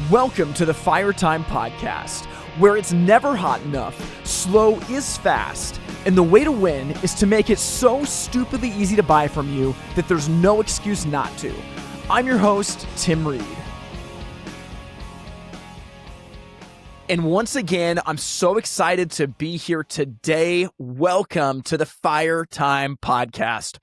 Welcome to the Fire Time Podcast, where it's never hot enough, slow is fast, and the way to win is to make it so stupidly easy to buy from you that there's no excuse not to. I'm your host, Tim Reed. And once again, I'm so excited to be here today. Welcome to the Fire Time Podcast.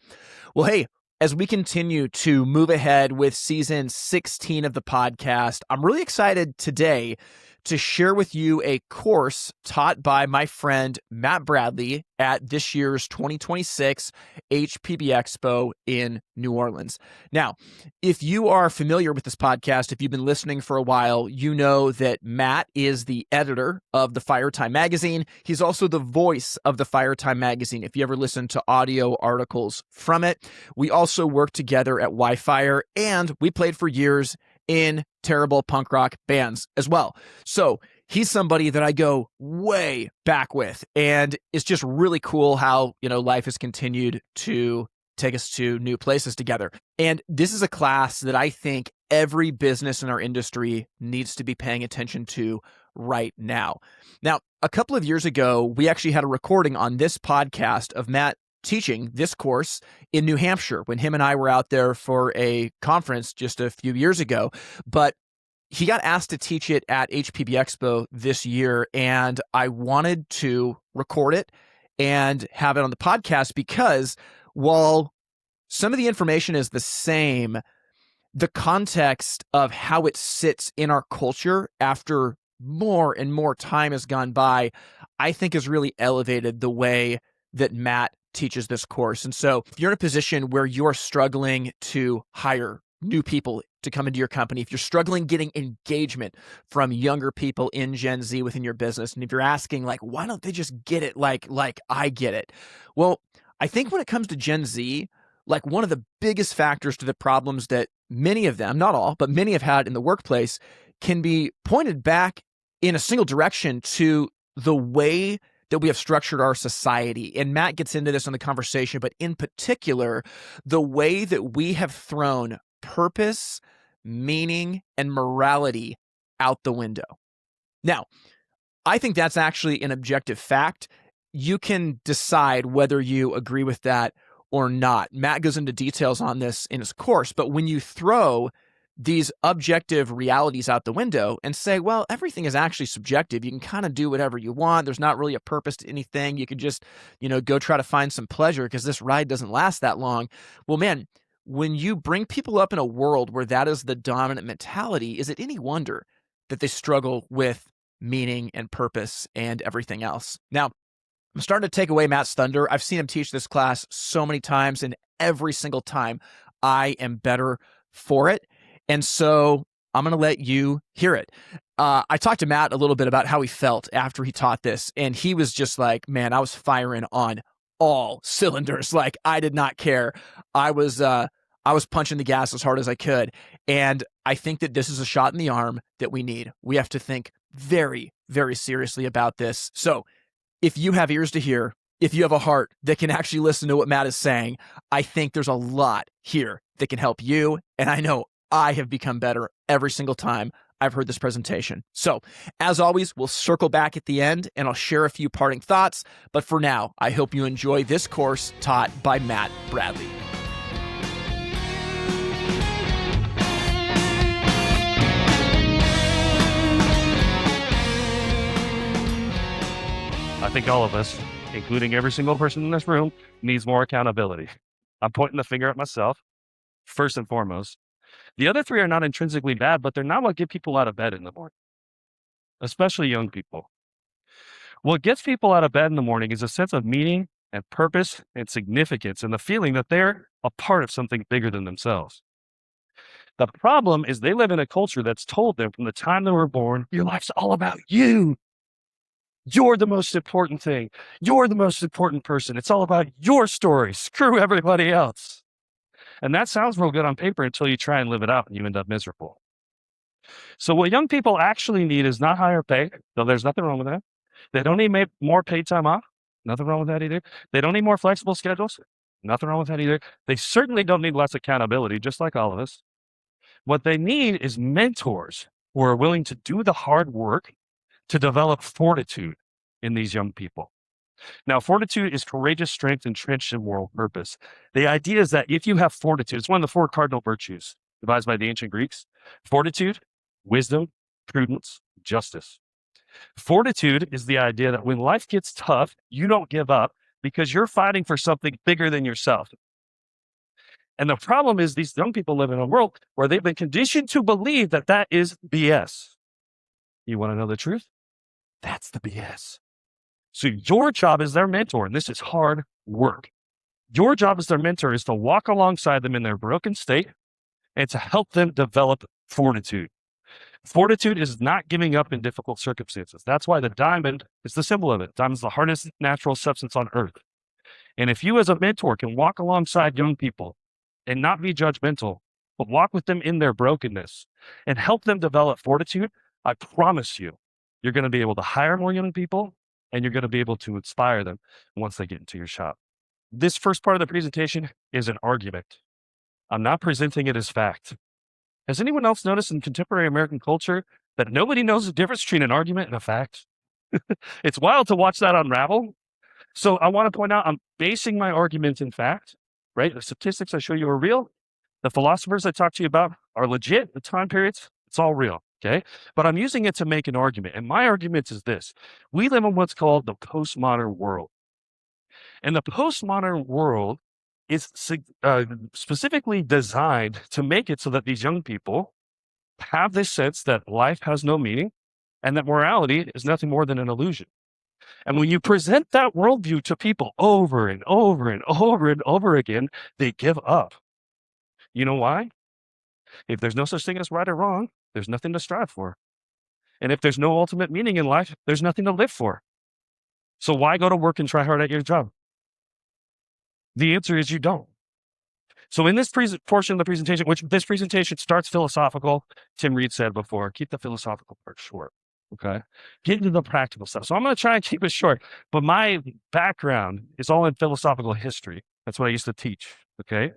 Well, hey, as we continue to move ahead with season 16 of the podcast, I'm really excited today to share with you a course taught by my friend Matt Bradley at this year's 2026 HPBExpo in New Orleans. Now, if you are familiar with this podcast, if you've been listening for a while, you know that Matt is the editor of the Fire Time magazine. He's also the voice of the Fire Time magazine, if you ever listen to audio articles from it. We also worked together at WhyFire, and we played for years in terrible punk rock bands as well. So he's somebody that I go way back with, and it's just really cool how, life has continued to take us to new places together. And this is a class that I think every business in our industry needs to be paying attention to right now. Now, a couple of years ago, we actually had a recording on this podcast of Matt teaching this course in New Hampshire when him and I were out there for a conference just a few years ago. But he got asked to teach it at HPBExpo this year, and I wanted to record it and have it on the podcast because while some of the information is the same, the context of how it sits in our culture after more and more time has gone by, I think has really elevated the way that Matt teaches this course. And so if you're in a position where you're struggling to hire new people to come into your company, if you're struggling getting engagement from younger people in Gen Z within your business, and if you're asking why don't they just get it like I get it? Well, I think when it comes to Gen Z, one of the biggest factors to the problems that many of them, not all, but many have had in the workplace can be pointed back in a single direction to the way that we have structured our society. And Matt gets into this in the conversation, but in particular, the way that we have thrown purpose, meaning, and morality out the window. Now, I think that's actually an objective fact. You can decide whether you agree with that or not. Matt goes into details on this in his course, but when you throw these objective realities out the window and say, well, everything is actually subjective. You can kind of do whatever you want. There's not really a purpose to anything. You could just, go try to find some pleasure because this ride doesn't last that long. Well, man, when you bring people up in a world where that is the dominant mentality, is it any wonder that they struggle with meaning and purpose and everything else? Now, I'm starting to take away Matt's thunder. I've seen him teach this class so many times, and every single time I am better for it. And so I'm going to let you hear it. I talked to Matt a little bit about how he felt after he taught this, and he was just like, man, I was firing on all cylinders. I did not care. I was punching the gas as hard as I could. And I think that this is a shot in the arm that we need. We have to think very, very seriously about this. So if you have ears to hear, if you have a heart that can actually listen to what Matt is saying, I think there's a lot here that can help you. And I know I have become better every single time I've heard this presentation. So, as always, we'll circle back at the end and I'll share a few parting thoughts. But for now, I hope you enjoy this course taught by Matt Bradley. I think all of us, including every single person in this room, needs more accountability. I'm pointing the finger at myself, first and foremost. The other three are not intrinsically bad, but they're not what get people out of bed in the morning, especially young people. What gets people out of bed in the morning is a sense of meaning and purpose and significance and the feeling that they're a part of something bigger than themselves. The problem is they live in a culture that's told them from the time they were born, your life's all about you. You're the most important thing. You're the most important person. It's all about your story. Screw everybody else. And that sounds real good on paper until you try and live it out and you end up miserable. So what young people actually need is not higher pay, though there's nothing wrong with that. They don't need more paid time off. Nothing wrong with that either. They don't need more flexible schedules. Nothing wrong with that either. They certainly don't need less accountability, just like all of us. What they need is mentors who are willing to do the hard work to develop fortitude in these young people. Now, fortitude is courageous strength entrenched in moral purpose. The idea is that if you have fortitude, it's one of the 4 cardinal virtues devised by the ancient Greeks: fortitude, wisdom, prudence, justice. Fortitude is the idea that when life gets tough, you don't give up because you're fighting for something bigger than yourself. And the problem is these young people live in a world where they've been conditioned to believe that that is BS. You want to know the truth? That's the BS. So your job as their mentor, and this is hard work, your job as their mentor is to walk alongside them in their broken state and to help them develop fortitude. Fortitude is not giving up in difficult circumstances. That's why the diamond is the symbol of it. Diamond is the hardest natural substance on earth. And if you as a mentor can walk alongside young people and not be judgmental, but walk with them in their brokenness and help them develop fortitude, I promise you, you're going to be able to hire more young people and you're going to be able to inspire them once they get into your shop. This first part of the presentation is an argument. I'm not presenting it as fact. Has anyone else noticed in contemporary American culture that nobody knows the difference between an argument and a fact? It's wild to watch that unravel. So I want to point out, I'm basing my argument in fact, right? The statistics I show you are real. The philosophers I talk to you about are legit. The time periods, it's all real, okay? But I'm using it to make an argument. And my argument is this: we live in what's called the postmodern world. And the postmodern world is specifically designed to make it so that these young people have this sense that life has no meaning and that morality is nothing more than an illusion. And when you present that worldview to people over and over and over and over again, they give up. You know why? If there's no such thing as right or wrong, there's nothing to strive for. And if there's no ultimate meaning in life, there's nothing to live for. So why go to work and try hard at your job? The answer is you don't. So in this portion of the presentation, which this presentation starts philosophical, Tim Reed said before, keep the philosophical part short, okay? Get into the practical stuff. So I'm going to try and keep it short, but my background is all in philosophical history. That's what I used to teach, okay?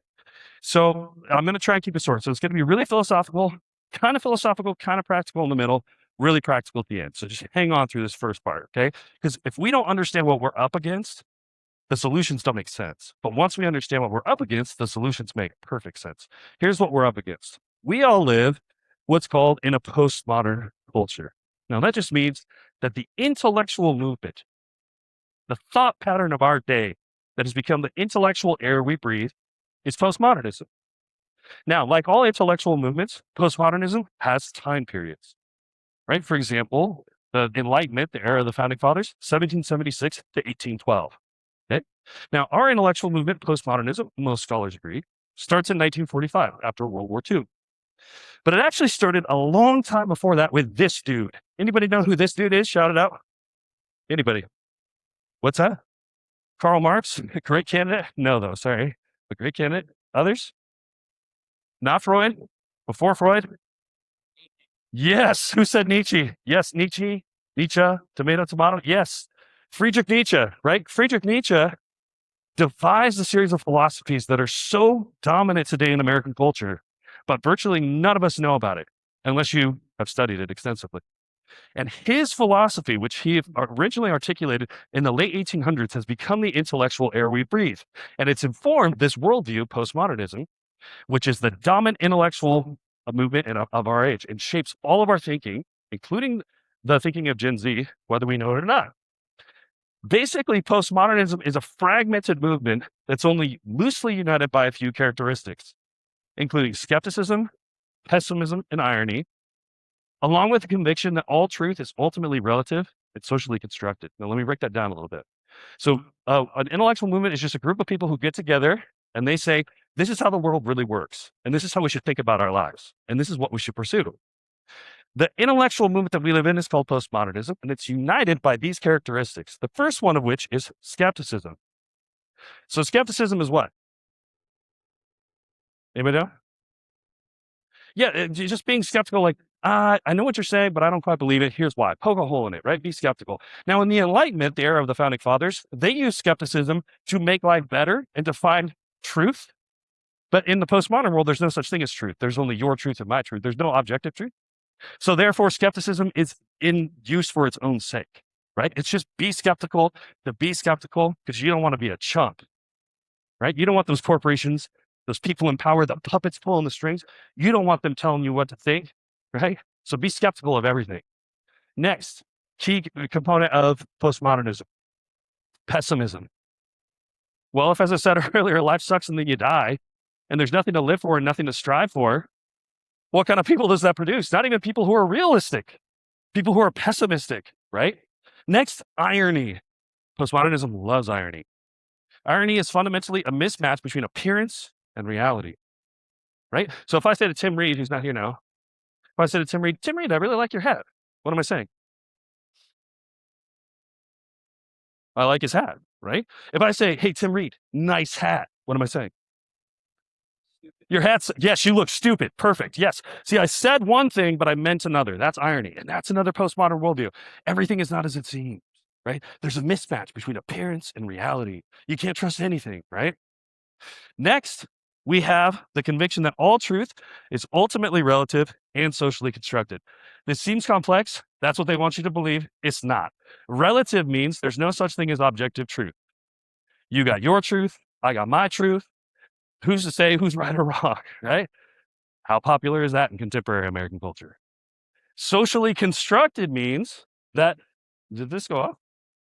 So I'm going to try and keep it short. So it's going to be really philosophical, kind of practical in the middle, really practical at the end. So just hang on through this first part, okay? Because if we don't understand what we're up against, the solutions don't make sense. But once we understand what we're up against, the solutions make perfect sense. Here's what we're up against. We all live what's called in a postmodern culture. Now, that just means that the intellectual movement, the thought pattern of our day that has become the intellectual air we breathe, is postmodernism. Now, like all intellectual movements, postmodernism has time periods, right? For example, the Enlightenment, the era of the Founding Fathers, 1776 to 1812. Okay? Now, our intellectual movement, postmodernism, most scholars agree, starts in 1945 after World War II. But it actually started a long time before that with this dude. Anybody know who this dude is? Shout it out. Anybody? What's that? Karl Marx? Great candidate? No, though. Sorry. A great candidate. Others? Not Freud? Before Freud? Yes. Who said Nietzsche? Yes, Nietzsche. Tomato. Yes. Friedrich Nietzsche, right? Friedrich Nietzsche devised a series of philosophies that are so dominant today in American culture, but virtually none of us know about it unless you have studied it extensively. And his philosophy, which he originally articulated in the late 1800s, has become the intellectual air we breathe. And it's informed this worldview, postmodernism, which is the dominant intellectual movement of our age and shapes all of our thinking, including the thinking of Gen Z, whether we know it or not. Basically, postmodernism is a fragmented movement that's only loosely united by a few characteristics, including skepticism, pessimism, and irony, along with the conviction that all truth is ultimately relative and socially constructed. Now, let me break that down a little bit. So an intellectual movement is just a group of people who get together and they say, this is how the world really works, and this is how we should think about our lives, and this is what we should pursue. The intellectual movement that we live in is called postmodernism, and it's united by these characteristics. The first one of which is skepticism. So skepticism is what? Anybody know? Yeah, just being skeptical, like, I know what you're saying, but I don't quite believe it. Here's why. Poke a hole in it, right? Be skeptical. Now, in the Enlightenment, the era of the Founding Fathers, they used skepticism to make life better and to find truth. But in the postmodern world, there's no such thing as truth. There's only your truth and my truth. There's no objective truth. So therefore, skepticism is in use for its own sake, right? It's just be skeptical to be skeptical because you don't want to be a chump, right? You don't want those corporations, those people in power, the puppets pulling the strings. You don't want them telling you what to think, right? So be skeptical of everything. Next, key component of postmodernism, pessimism. Well, if, as I said earlier, life sucks and then you die, and there's nothing to live for and nothing to strive for, what kind of people does that produce? Not even people who are realistic, people who are pessimistic, right? Next, irony. Postmodernism loves irony. Irony is fundamentally a mismatch between appearance and reality, right? So if I say to Tim Reed, who's not here now, if I say to Tim Reed, I really like your hat. What am I saying? I like his hat, right? If I say, hey, Tim Reed, nice hat, what am I saying? Your hat's, yes, you look stupid. Perfect. Yes. See, I said one thing, but I meant another. That's irony. And that's another postmodern worldview. Everything is not as it seems, right? There's a mismatch between appearance and reality. You can't trust anything, right? Next, we have the conviction that all truth is ultimately relative and socially constructed. This seems complex. That's what they want you to believe. It's not. Relative means there's no such thing as objective truth. You got your truth. I got my truth. Who's to say who's right or wrong, right? How popular is that in contemporary American culture? Socially constructed means that, did this go off?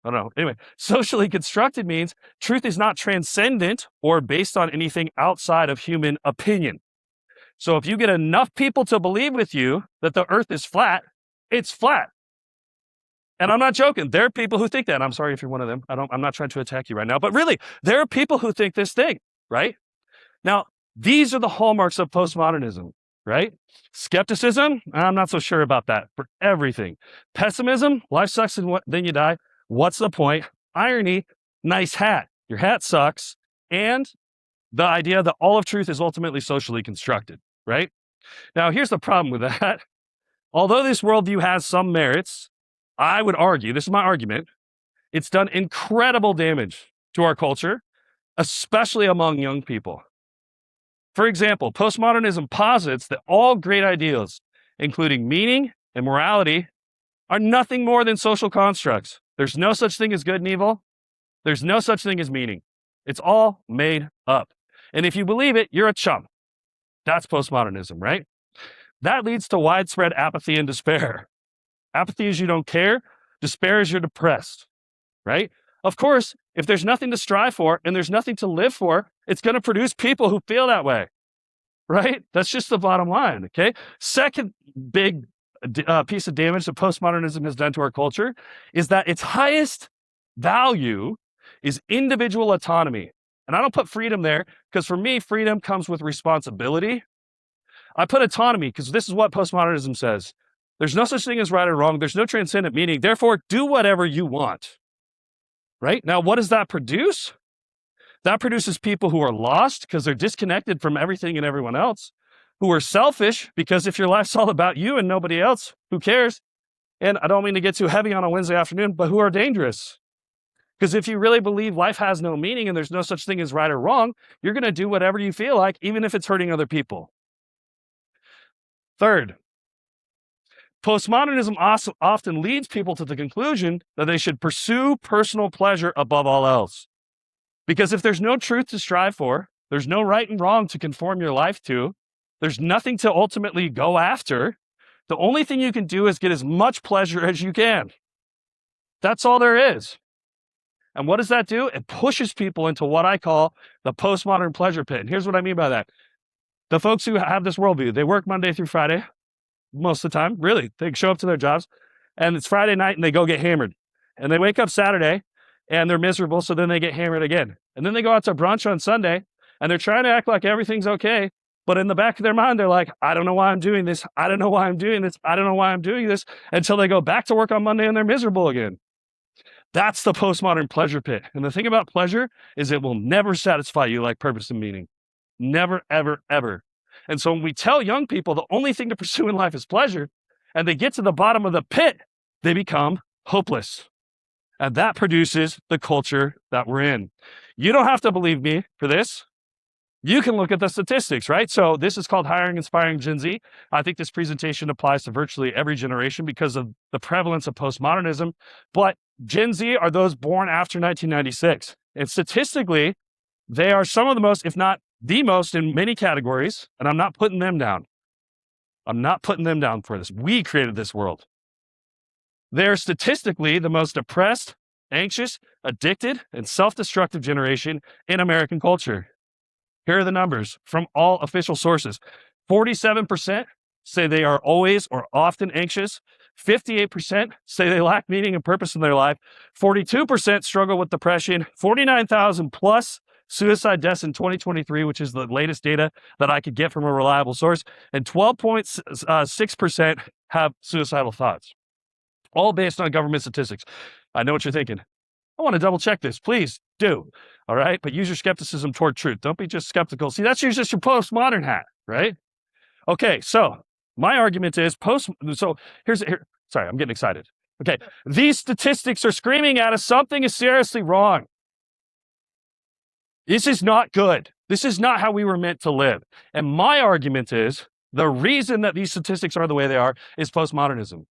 I don't know. Anyway, socially constructed means truth is not transcendent or based on anything outside of human opinion. So if you get enough people to believe with you that the earth is flat, it's flat. And I'm not joking. There are people who think that. I'm sorry if you're one of them. I'm not trying to attack you right now, but really, there are people who think this thing, right? Now, these are the hallmarks of postmodernism, right? Skepticism, I'm not so sure about that for everything. Pessimism, life sucks and then you die. What's the point? Irony, nice hat. Your hat sucks. And the idea that all of truth is ultimately socially constructed, right? Now, here's the problem with that. Although this worldview has some merits, I would argue, this is my argument, it's done incredible damage to our culture, especially among young people. For example, postmodernism posits that all great ideals, including meaning and morality, are nothing more than social constructs. There's no such thing as good and evil. There's no such thing as meaning. It's all made up. And if you believe it, you're a chump. That's postmodernism, right? That leads to widespread apathy and despair. Apathy is you don't care. Despair is you're depressed, right? Of course, if there's nothing to strive for and there's nothing to live for, it's going to produce people who feel that way, right? That's just the bottom line, okay? Second big piece of damage that postmodernism has done to our culture is that its highest value is individual autonomy. And I don't put freedom there because for me, freedom comes with responsibility. I put autonomy because this is what postmodernism says. There's no such thing as right or wrong. There's no transcendent meaning. Therefore, do whatever you want. Right? Now, what does that produce? That produces people who are lost because they're disconnected from everything and everyone else, who are selfish because if your life's all about you and nobody else, who cares? And I don't mean to get too heavy on a Wednesday afternoon, but who are dangerous. Because if you really believe life has no meaning and there's no such thing as right or wrong, you're going to do whatever you feel like, even if it's hurting other people. Third, postmodernism often leads people to the conclusion that they should pursue personal pleasure above all else. Because if there's no truth to strive for, there's no right and wrong to conform your life to, there's nothing to ultimately go after, the only thing you can do is get as much pleasure as you can. That's all there is. And what does that do? It pushes people into what I call the postmodern pleasure pit. And here's what I mean by that. The folks who have this worldview, they work Monday through Friday, most of the time, really. They show up to their jobs, and it's Friday night, and they go get hammered. And they wake up Saturday, and they're miserable, so then they get hammered again. And then they go out to brunch on Sunday, and they're trying to act like everything's okay, but in the back of their mind, they're like, I don't know why I'm doing this. I don't know why I'm doing this. I don't know why I'm doing this, until they go back to work on Monday, and they're miserable again. That's the postmodern pleasure pit. And the thing about pleasure is it will never satisfy you like purpose and meaning. Never, ever, ever. And so when we tell young people the only thing to pursue in life is pleasure, and they get to the bottom of the pit, they become hopeless. And that produces the culture that we're in. You don't have to believe me for this. You can look at the statistics, right? So this is called Hiring Inspiring Gen Z. I think this presentation applies to virtually every generation because of the prevalence of postmodernism. But Gen Z are those born after 1996. And statistically, they are some of the most, if not the most in many categories. And I'm not putting them down. I'm not putting them down for this. We created this world. They're statistically the most depressed, anxious, addicted, and self-destructive generation in American culture. Here are the numbers from all official sources. 47% say they are always or often anxious. 58% say they lack meaning and purpose in their life. 42% struggle with depression. 49,000 plus suicide deaths in 2023, which is the latest data that I could get from a reliable source. And 12.6% have suicidal thoughts, all based on government statistics. I know what you're thinking. I want to double check this. Please do. All right. But use your skepticism toward truth. Don't be just skeptical. See, that's just your postmodern hat, right? Okay. So my argument is sorry, I'm getting excited. Okay. These statistics are screaming at us. Something is seriously wrong. This is not good. This is not how we were meant to live. And my argument is the reason that these statistics are the way they are is postmodernism.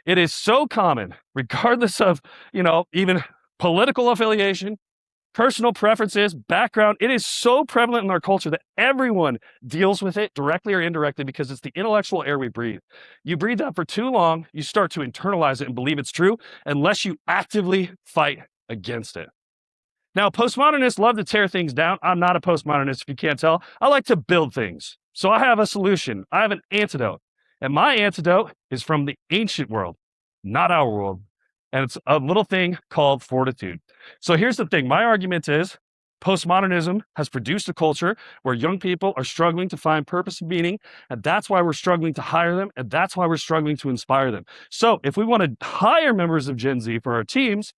It is so common, regardless of, even political affiliation, personal preferences, background. It is so prevalent in our culture that everyone deals with it directly or indirectly because it's the intellectual air we breathe. You breathe that for too long, you start to internalize it and believe it's true unless you actively fight against it. Now, postmodernists love to tear things down. I'm not a postmodernist, if you can't tell. I like to build things. So I have a solution. I have an antidote. And my antidote is from the ancient world, not our world. And it's a little thing called fortitude. So here's the thing. My argument is postmodernism has produced a culture where young people are struggling to find purpose and meaning. And that's why we're struggling to hire them. And that's why we're struggling to inspire them. So if we want to hire members of Gen Z for our teams,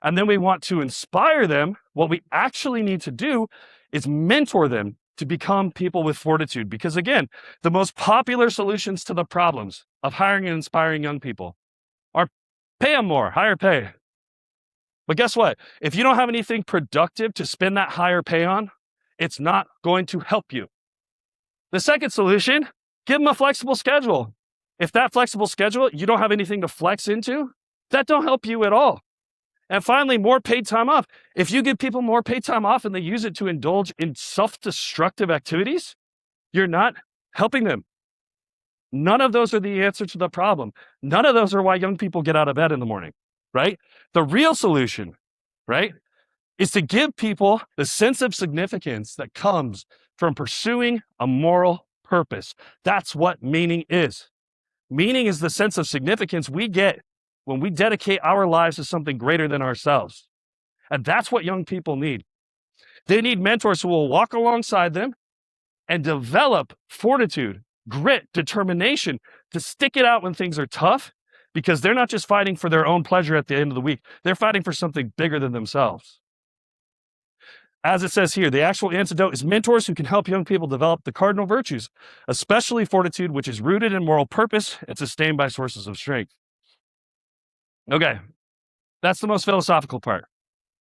and then we want to inspire them, what we actually need to do is mentor them to become people with fortitude. Because again, the most popular solutions to the problems of hiring and inspiring young people are pay them more, higher pay. But guess what? If you don't have anything productive to spend that higher pay on, it's not going to help you. The second solution, give them a flexible schedule. If that flexible schedule, you don't have anything to flex into, that don't help you at all. And finally, more paid time off. If you give people more paid time off and they use it to indulge in self-destructive activities, you're not helping them. None of those are the answer to the problem. None of those are why young people get out of bed in the morning, right? The real solution, right, is to give people the sense of significance that comes from pursuing a moral purpose. That's what meaning is. Meaning is the sense of significance we get when we dedicate our lives to something greater than ourselves. And that's what young people need. They need mentors who will walk alongside them and develop fortitude, grit, determination to stick it out when things are tough, because they're not just fighting for their own pleasure at the end of the week. They're fighting for something bigger than themselves. As it says here, the actual antidote is mentors who can help young people develop the cardinal virtues, especially fortitude, which is rooted in moral purpose and sustained by sources of strength. Okay, that's the most philosophical part.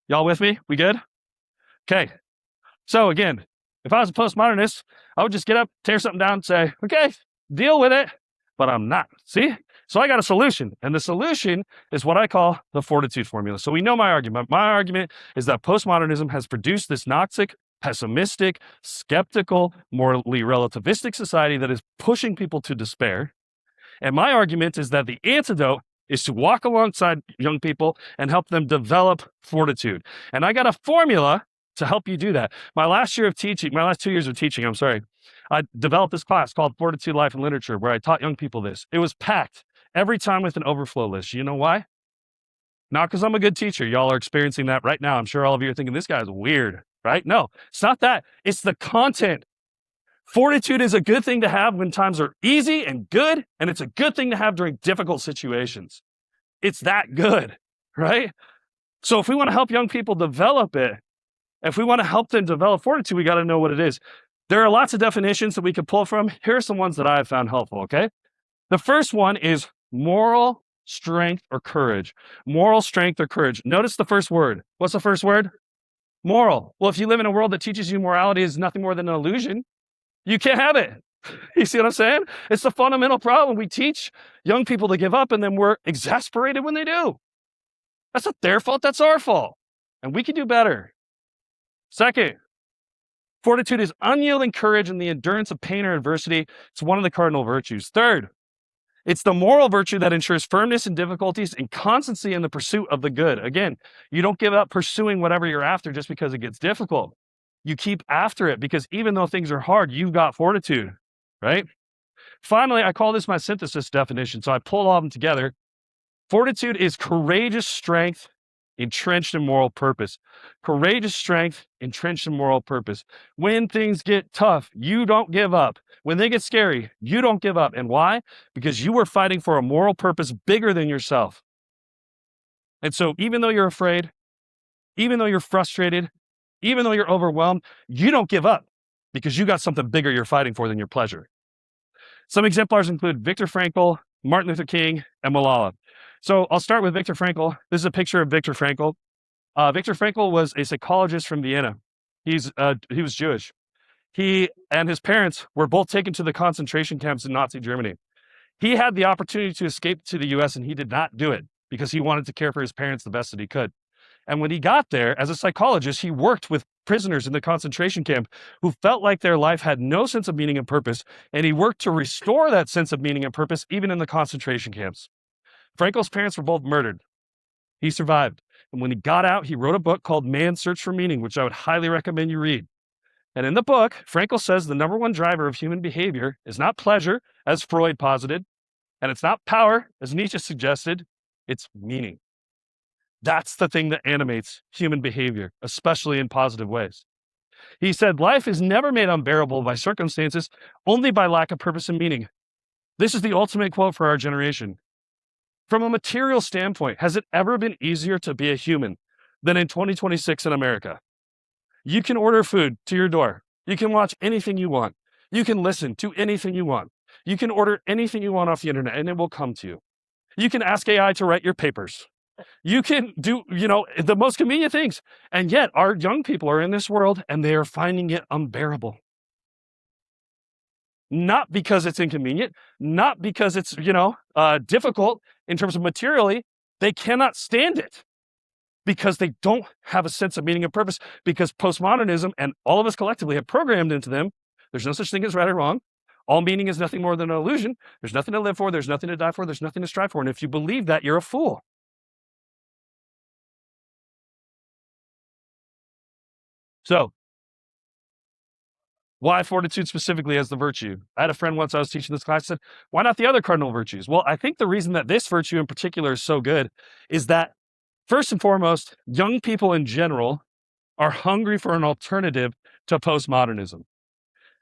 Y'all with me? We good? Okay, so again, if I was a postmodernist, I would just get up, tear something down, and say, okay, deal with it, but I'm not. See? So I got a solution, and the solution is what I call the fortitude formula. So we know my argument. My argument is that postmodernism has produced this toxic, pessimistic, skeptical, morally relativistic society that is pushing people to despair. And my argument is that the antidote is to walk alongside young people and help them develop fortitude. And I got a formula to help you do that. My last 2 years of teaching, I developed this class called Fortitude, Life, and Literature, where I taught young people this. It was packed every time with an overflow list. You know why? Not because I'm a good teacher. Y'all are experiencing that right now. I'm sure all of you are thinking, this guy's weird, right? No, it's not that. It's the content. Fortitude is a good thing to have when times are easy and good, and it's a good thing to have during difficult situations. It's that good, right? So if we want to help young people develop it, if we want to help them develop fortitude, we got to know what it is. There are lots of definitions that we could pull from. Here are some ones that I have found helpful, okay? The first one is moral strength or courage. Moral strength or courage. Notice the first word. What's the first word? Moral. Well, if you live in a world that teaches you morality is nothing more than an illusion, you can't have it. You see what I'm saying? It's the fundamental problem. We teach young people to give up and then we're exasperated when they do. That's not their fault, that's our fault. And we can do better. Second, fortitude is unyielding courage and the endurance of pain or adversity. It's one of the cardinal virtues. Third, it's the moral virtue that ensures firmness in difficulties and constancy in the pursuit of the good. Again, you don't give up pursuing whatever you're after just because it gets difficult. You keep after it because even though things are hard, you've got fortitude, right? Finally, I call this my synthesis definition. So I pulled all of them together. Fortitude is courageous strength entrenched in moral purpose. Courageous strength entrenched in moral purpose. When things get tough, you don't give up. When they get scary, you don't give up. And why? Because you are fighting for a moral purpose bigger than yourself. And so even though you're afraid, even though you're frustrated, even though you're overwhelmed, you don't give up because you got something bigger you're fighting for than your pleasure. Some exemplars include Viktor Frankl, Martin Luther King, and Malala. So I'll start with Viktor Frankl. This is a picture of Viktor Frankl. Viktor Frankl was a psychologist from Vienna. He was Jewish. He and his parents were both taken to the concentration camps in Nazi Germany. He had the opportunity to escape to the US and he did not do it because he wanted to care for his parents the best that he could. And when he got there, as a psychologist, he worked with prisoners in the concentration camp who felt like their life had no sense of meaning and purpose, and he worked to restore that sense of meaning and purpose even in the concentration camps. Frankl's parents were both murdered. He survived. And when he got out, he wrote a book called Man's Search for Meaning, which I would highly recommend you read. And in the book, Frankl says the number one driver of human behavior is not pleasure, as Freud posited, and it's not power, as Nietzsche suggested, it's meaning. That's the thing that animates human behavior, especially in positive ways. He said, life is never made unbearable by circumstances, only by lack of purpose and meaning. This is the ultimate quote for our generation. From a material standpoint, has it ever been easier to be a human than in 2026 in America? You can order food to your door. You can watch anything you want. You can listen to anything you want. You can order anything you want off the internet and it will come to you. You can ask AI to write your papers. You can do, the most convenient things. And yet our young people are in this world and they are finding it unbearable. Not because it's inconvenient, not because it's, difficult in terms of materially, they cannot stand it because they don't have a sense of meaning and purpose because postmodernism and all of us collectively have programmed into them. There's no such thing as right or wrong. All meaning is nothing more than an illusion. There's nothing to live for. There's nothing to die for. There's nothing to strive for. And if you believe that, you're a fool. So, why fortitude specifically as the virtue? I had a friend once I was teaching this class said, why not the other cardinal virtues? Well, I think the reason that this virtue in particular is so good is that, first and foremost, young people in general are hungry for an alternative to postmodernism,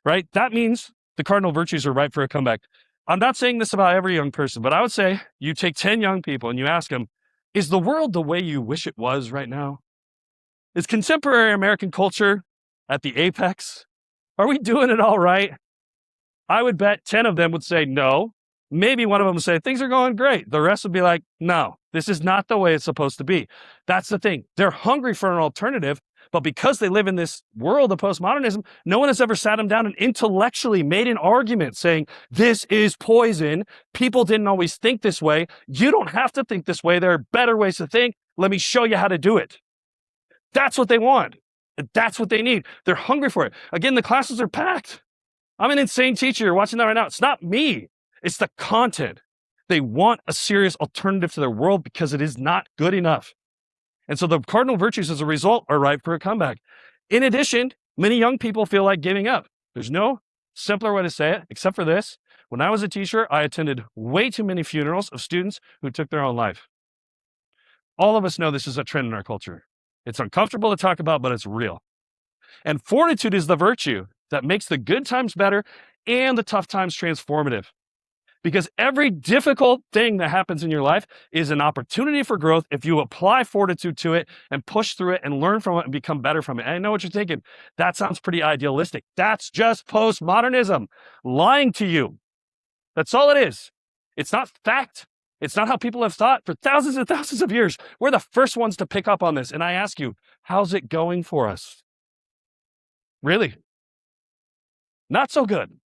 right? That means the cardinal virtues are ripe for a comeback. I'm not saying this about every young person, but I would say you take 10 young people and you ask them, is the world the way you wish it was right now? Is contemporary American culture at the apex? Are we doing it all right? I would bet 10 of them would say no. Maybe one of them would say things are going great. The rest would be like, no, this is not the way it's supposed to be. That's the thing. They're hungry for an alternative, but because they live in this world of postmodernism, no one has ever sat them down and intellectually made an argument saying, this is poison. People didn't always think this way. You don't have to think this way. There are better ways to think. Let me show you how to do it. That's what they want. That's what they need. They're hungry for it. Again, the classes are packed. I'm an insane teacher. You're watching that right now. It's not me. It's the content. They want a serious alternative to their world because it is not good enough. And so the cardinal virtues as a result are ripe for a comeback. In addition, many young people feel like giving up. There's no simpler way to say it except for this. When I was a teacher, I attended way too many funerals of students who took their own life. All of us know this is a trend in our culture. It's uncomfortable to talk about, but it's real. And fortitude is the virtue that makes the good times better and the tough times transformative. Because every difficult thing that happens in your life is an opportunity for growth if you apply fortitude to it and push through it and learn from it and become better from it. And I know what you're thinking. That sounds pretty idealistic. That's just postmodernism lying to you. That's all it is. It's not fact. It's not how people have thought for thousands and thousands of years. We're the first ones to pick up on this. And I ask you, How's it going for us? Really? Not so good.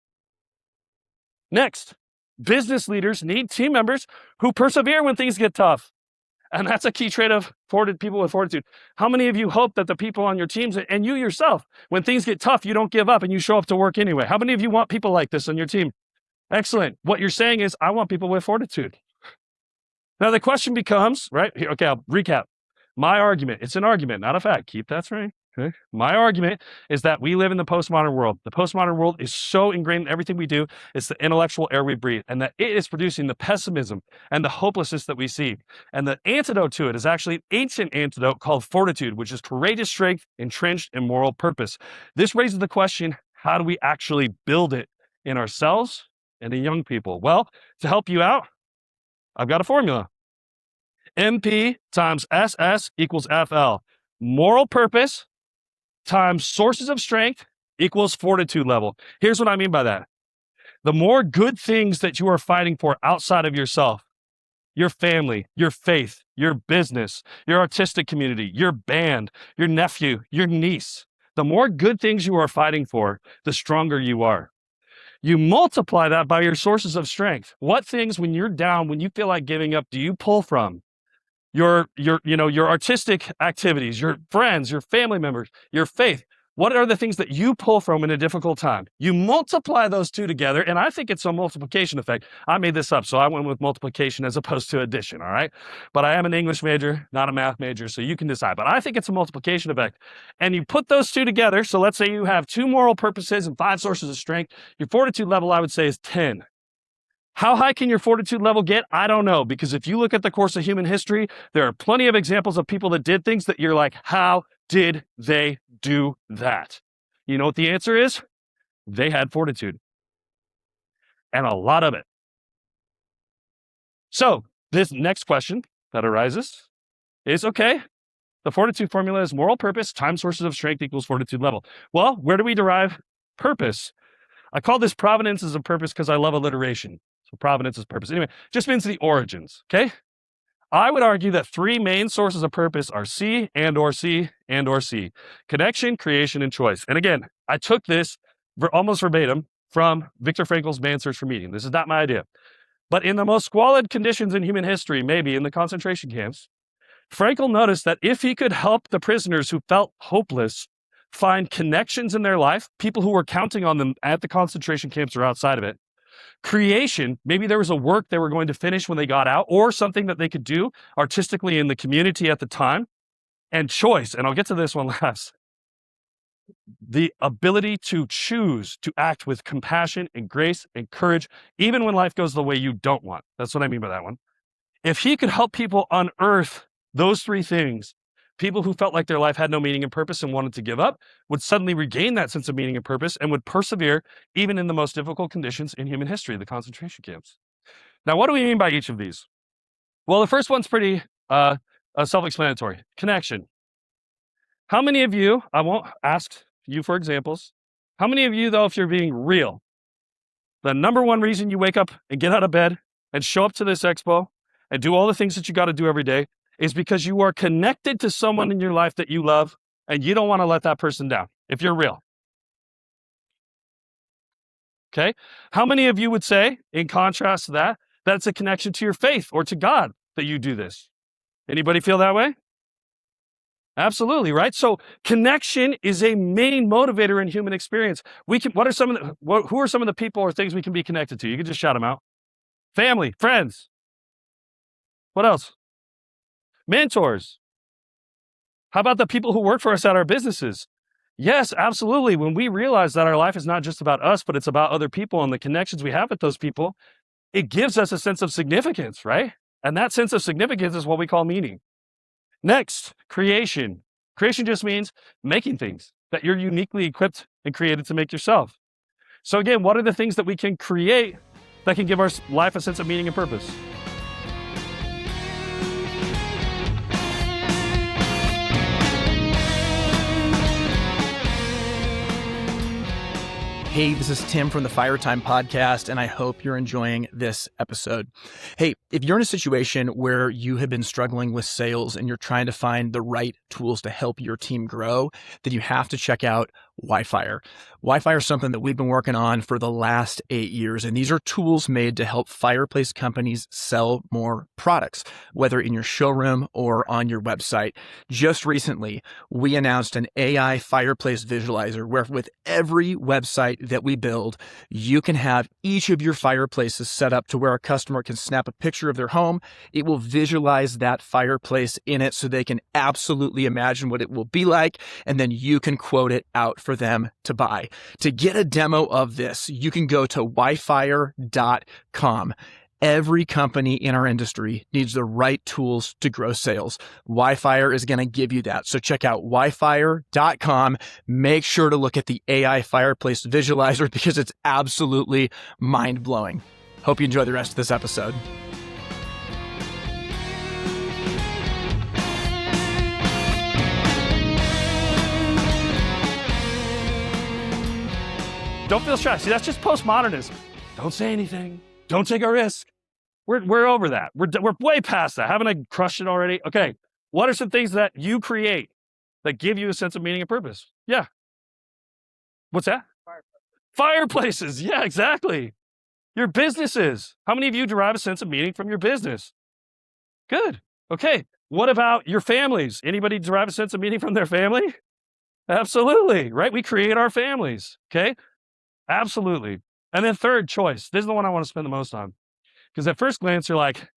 Next, business leaders need team members who persevere when things get tough. And that's a key trait of people with fortitude. How many of you hope that the people on your teams and you yourself, when things get tough, you don't give up and you show up to work anyway? How many of you want people like this on your team? Excellent. What you're saying is, I want people with fortitude. Now the question becomes, right? Here, okay, I'll recap. My argument, it's an argument, not a fact. Keep that straight. Okay. My argument is that we live in the postmodern world. The postmodern world is so ingrained in everything we do. It's the intellectual air we breathe, and that it is producing the pessimism and the hopelessness that we see. And the antidote to it is actually an ancient antidote called fortitude, which is courageous strength entrenched in moral purpose. This raises the question, how do we actually build it in ourselves and in young people? Well, to help you out, I've got a formula. MP times SS equals FL. Moral purpose times sources of strength equals fortitude level. Here's what I mean by that. The more good things that you are fighting for outside of yourself, your family, your faith, your business, your artistic community, your band, your nephew, your niece, the more good things you are fighting for, the stronger you are. You multiply that by your sources of strength. What things, when you're down, when you feel like giving up, do you pull from? Your artistic activities, your friends, your family members, your faith. What are the things that you pull from in a difficult time? You multiply those two together, and I think it's a multiplication effect. I made this up, so I went with multiplication as opposed to addition, all right? But I am an English major, not a math major, so you can decide. But I think it's a multiplication effect. And you put those two together, so let's say you have 2 moral purposes and 5 sources of strength. Your fortitude level, I would say, is 10. How high can your fortitude level get? I don't know, because if you look at the course of human history, there are plenty of examples of people that did things that you're like, how did they do that? You know what the answer is? They had fortitude, and a lot of it. So this next question that arises is, okay, the fortitude formula is moral purpose times sources of strength equals fortitude level. Well, where do we derive purpose? I call this provenance as a purpose because I love alliteration. So provenance is purpose. Anyway, just means the origins, okay? I would argue that 3 main sources of purpose are C and or C and or C. Connection, creation, and choice. And again, I took this almost verbatim from Viktor Frankl's Man's Search for Meaning. This is not my idea. But in the most squalid conditions in human history, maybe in the concentration camps, Frankl noticed that if he could help the prisoners who felt hopeless find connections in their life, people who were counting on them at the concentration camps or outside of it, creation, maybe there was a work they were going to finish when they got out, or something that they could do artistically in the community at the time, and choice, and I'll get to this one last, the ability to choose to act with compassion and grace and courage, even when life goes the way you don't want. That's what I mean by that one. If he could help people unearth those 3 things, people who felt like their life had no meaning and purpose and wanted to give up would suddenly regain that sense of meaning and purpose and would persevere even in the most difficult conditions in human history, the concentration camps. Now, what do we mean by each of these? Well, the first one's pretty self-explanatory. Connection. How many of you, I won't ask you for examples, how many of you, though, if you're being real, the number one reason you wake up and get out of bed and show up to this expo and do all the things that you got to do every day is because you are connected to someone in your life that you love and you don't want to let that person down, if you're real. Okay? How many of you would say, in contrast to that, that it's a connection to your faith or to God that you do this? Anybody feel that way? Absolutely, right? So connection is a main motivator in human experience. Who are some of the people or things we can be connected to? You can just shout them out. Family, friends. What else? Mentors. How about the people who work for us at our businesses? Yes, absolutely. When we realize that our life is not just about us, but it's about other people and the connections we have with those people, it gives us a sense of significance, right? And that sense of significance is what we call meaning. Next, creation. Creation just means making things that you're uniquely equipped and created to make yourself. So again, what are the things that we can create that can give our life a sense of meaning and purpose? Hey, this is Tim from the Fire Time Podcast, and I hope you're enjoying this episode. Hey, if you're in a situation where you have been struggling with sales and you're trying to find the right tools to help your team grow, then you have to check out WhyFire. WhyFire is something that we've been working on for the last 8 years, and these are tools made to help fireplace companies sell more products, whether in your showroom or on your website. Just recently, we announced an AI fireplace visualizer where with every website that we build, you can have each of your fireplaces set up to where a customer can snap a picture of their home. It will visualize that fireplace in it so they can absolutely imagine what it will be like, and then you can quote it out for them to buy. To get a demo of this, you can go to WhyFire.com. Every company in our industry needs the right tools to grow sales. WhyFire is going to give you that. So check out WhyFire.com. Make sure to look at the AI fireplace visualizer because it's absolutely mind-blowing. Hope you enjoy the rest of this episode. Don't feel shy. See, that's just postmodernism. Don't say anything. Don't take a risk. We're over that. We're way past that. Haven't I crushed it already? Okay. What are some things that you create that give you a sense of meaning and purpose? Yeah. What's that? Fireplaces. Yeah, exactly. Your businesses. How many of you derive a sense of meaning from your business? Good. Okay. What about your families? Anybody derive a sense of meaning from their family? Absolutely. Right? We create our families. Okay. Absolutely. And then third, choice. This is the one I want to spend the most on. Because at first glance, you're like,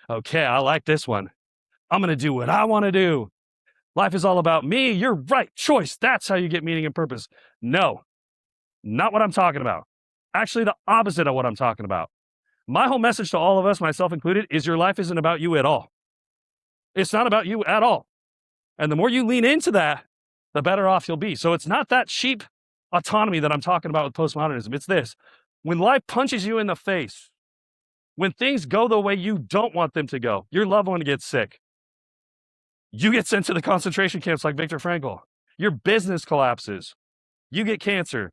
okay, I like this one. I'm going to do what I want to do. Life is all about me. You're right. Choice. That's how you get meaning and purpose. No, not what I'm talking about. Actually, the opposite of what I'm talking about. My whole message to all of us, myself included, is your life isn't about you at all. It's not about you at all. And the more you lean into that, the better off you'll be. So it's not that cheap autonomy that I'm talking about with postmodernism. It's this. When life punches you in the face, when things go the way you don't want them to go, your loved one gets sick. You get sent to the concentration camps like Viktor Frankl. Your business collapses. You get cancer.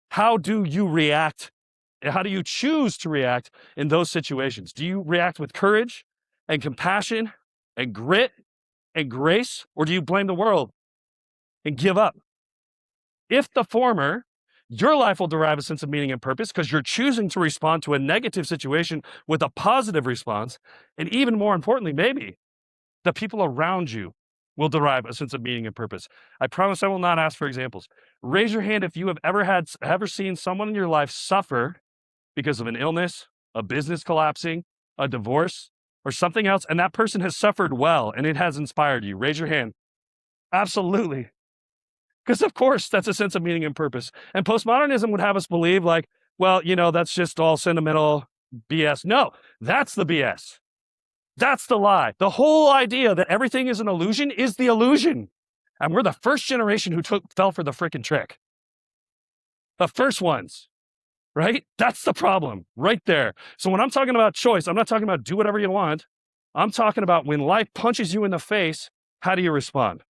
How do you react? How do you choose to react in those situations? Do you react with courage and compassion and grit and grace, or do you blame the world and give up? If the former, your life will derive a sense of meaning and purpose because you're choosing to respond to a negative situation with a positive response. And even more importantly, maybe the people around you will derive a sense of meaning and purpose. I promise I will not ask for examples. Raise your hand if you have ever seen someone in your life suffer because of an illness, a business collapsing, a divorce, or something else, and that person has suffered well and it has inspired you. Raise your hand. Absolutely. Because of course, that's a sense of meaning and purpose. And postmodernism would have us believe like, well, that's just all sentimental BS. No, that's the BS. That's the lie. The whole idea that everything is an illusion is the illusion. And we're the first generation who fell for the freaking trick. The first ones, right? That's the problem right there. So when I'm talking about choice, I'm not talking about do whatever you want. I'm talking about when life punches you in the face, how do you respond?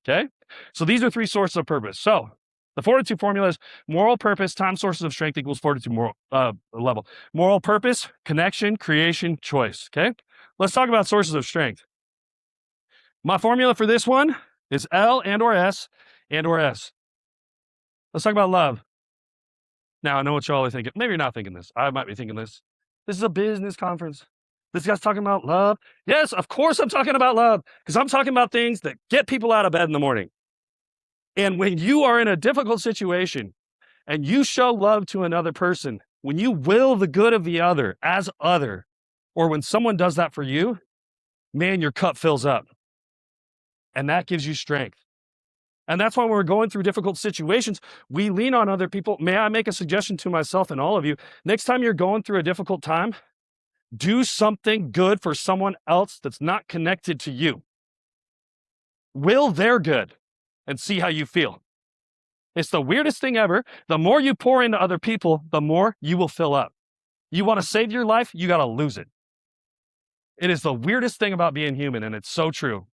Okay? So these are 3 sources of purpose. So the fortitude formula is moral purpose times sources of strength equals fortitude level. Moral purpose, connection, creation, choice. Okay? Let's talk about sources of strength. My formula for this one is L and or S and or S. Let's talk about love. Now, I know what y'all are thinking. Maybe you're not thinking this. I might be thinking this. This is a business conference. This guy's talking about love. Yes, of course I'm talking about love because I'm talking about things that get people out of bed in the morning. And when you are in a difficult situation and you show love to another person, when you will the good of the other as other, or when someone does that for you, man, your cup fills up. And that gives you strength. And that's why when we're going through difficult situations, we lean on other people. May I make a suggestion to myself and all of you? Next time you're going through a difficult time, do something good for someone else that's not connected to you. Will their good and see how you feel. It's the weirdest thing ever. The more you pour into other people, the more you will fill up. You want to save your life, you got to lose it. It is the weirdest thing about being human, and it's so true.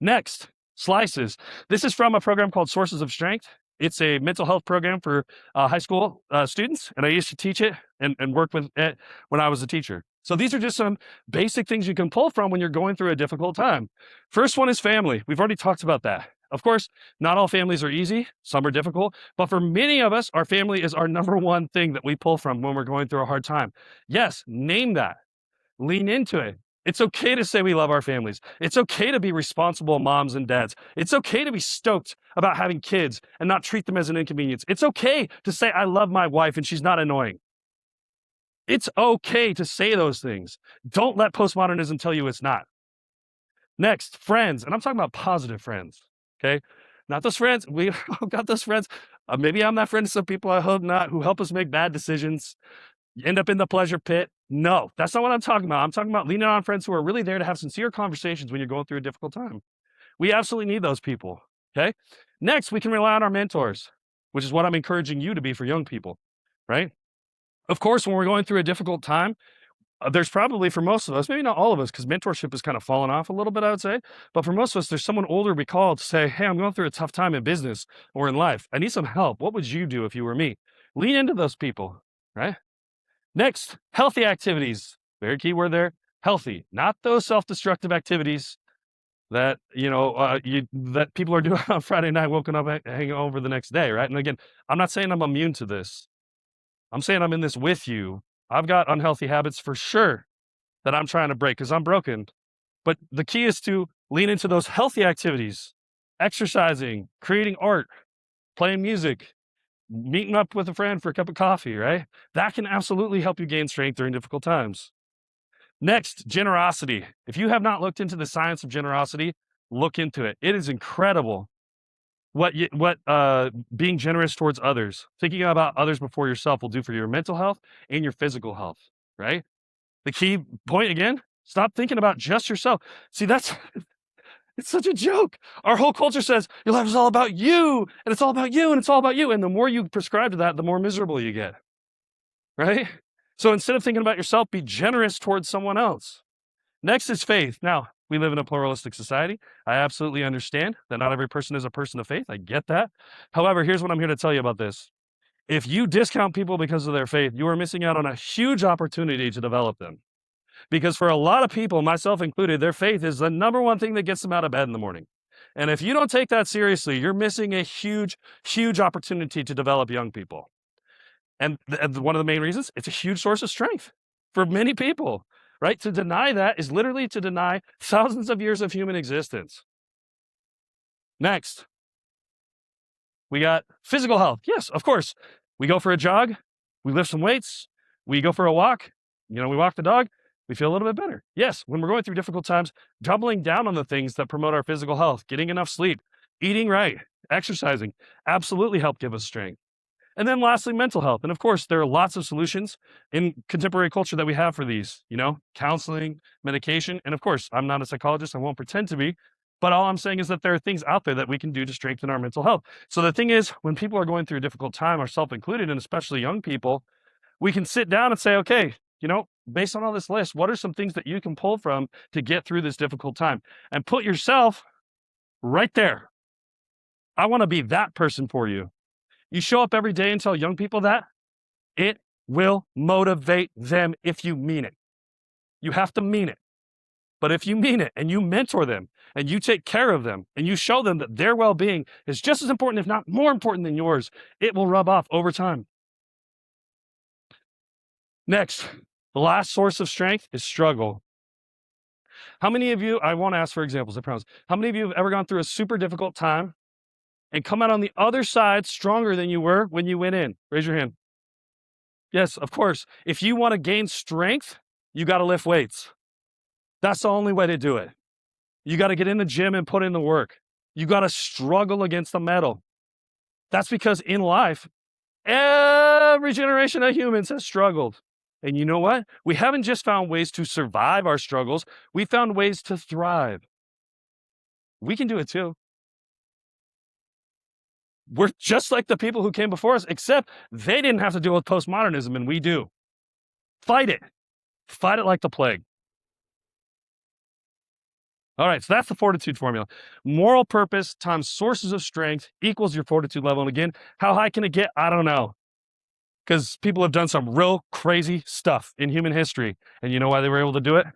Next, slices. This is from a program called Sources of Strength. It's a mental health program for high school students, and I used to teach it and work with it when I was a teacher. So these are just some basic things you can pull from when you're going through a difficult time. First one is family. We've already talked about that. Of course, not all families are easy. Some are difficult. But for many of us, our family is our number one thing that we pull from when we're going through a hard time. Yes, name that. Lean into it. It's okay to say we love our families. It's okay to be responsible moms and dads. It's okay to be stoked about having kids and not treat them as an inconvenience. It's okay to say, I love my wife and she's not annoying. It's okay to say those things. Don't let postmodernism tell you it's not. Next, friends. And I'm talking about positive friends, okay? Not those friends. We got those friends. Maybe I'm that friend to some people, I hope not, who help us make bad decisions. You end up in the pleasure pit. No, that's not what I'm talking about. I'm talking about leaning on friends who are really there to have sincere conversations when you're going through a difficult time. We absolutely need those people, okay? Next, we can rely on our mentors, which is what I'm encouraging you to be for young people, right? Of course, when we're going through a difficult time, there's probably for most of us, maybe not all of us, because mentorship has kind of fallen off a little bit, I would say. But for most of us, there's someone older we call to say, hey, I'm going through a tough time in business or in life. I need some help. What would you do if you were me? Lean into those people, right? Next, healthy activities. Very key word there, healthy, not those self-destructive activities that, that people are doing on Friday night, woken up hanging over the next day, right? And again, I'm not saying I'm immune to this. I'm saying I'm in this with you. I've got unhealthy habits for sure that I'm trying to break because I'm broken. But the key is to lean into those healthy activities, exercising, creating art, playing music, meeting up with a friend for a cup of coffee, right? That can absolutely help you gain strength during difficult times. Next, generosity. If you have not looked into the science of generosity, look into it. It is incredible what being generous towards others, thinking about others before yourself will do for your mental health and your physical health, right? The key point again, stop thinking about just yourself. See, it's such a joke. Our whole culture says your life is all about you, and it's all about you, and it's all about you. And the more you prescribe to that, the more miserable you get, right? So instead of thinking about yourself, be generous towards someone else. Next is faith. Now, we live in a pluralistic society. I absolutely understand that not every person is a person of faith. I get that. However, here's what I'm here to tell you about this. If you discount people because of their faith, you are missing out on a huge opportunity to develop them. Because for a lot of people, myself included, their faith is the number one thing that gets them out of bed in the morning. And if you don't take that seriously, you're missing a huge, huge opportunity to develop young people. And one of the main reasons, it's a huge source of strength for many people, right? To deny that is literally to deny thousands of years of human existence. Next, we got physical health. Yes, of course. We go for a jog, we lift some weights, we go for a walk, we walk the dog, we feel a little bit better. Yes, when we're going through difficult times, doubling down on the things that promote our physical health, getting enough sleep, eating right, exercising, absolutely help give us strength. And then lastly, mental health. And of course, there are lots of solutions in contemporary culture that we have for these, counseling, medication. And of course, I'm not a psychologist. I won't pretend to be. But all I'm saying is that there are things out there that we can do to strengthen our mental health. So the thing is, when people are going through a difficult time, ourselves included, and especially young people, we can sit down and say, okay, based on all this list, what are some things that you can pull from to get through this difficult time? And put yourself right there. I want to be that person for you. You show up every day and tell young people that, it will motivate them if you mean it. You have to mean it. But if you mean it and you mentor them and you take care of them and you show them that their well-being is just as important, if not more important than yours, it will rub off over time. Next, the last source of strength is struggle. How many of you, I won't ask for examples, I promise. How many of you have ever gone through a super difficult time and come out on the other side stronger than you were when you went in? Raise your hand. Yes, of course. If you want to gain strength, you got to lift weights. That's the only way to do it. You got to get in the gym and put in the work. You got to struggle against the metal. That's because in life, every generation of humans has struggled. And you know what? We haven't just found ways to survive our struggles. We found ways to thrive. We can do it too. We're just like the people who came before us, except they didn't have to deal with postmodernism, and we do. Fight it. Fight it like the plague. All right, so that's the fortitude formula. Moral purpose times sources of strength equals your fortitude level. And again, how high can it get? I don't know. Because people have done some real crazy stuff in human history. And you know why they were able to do it?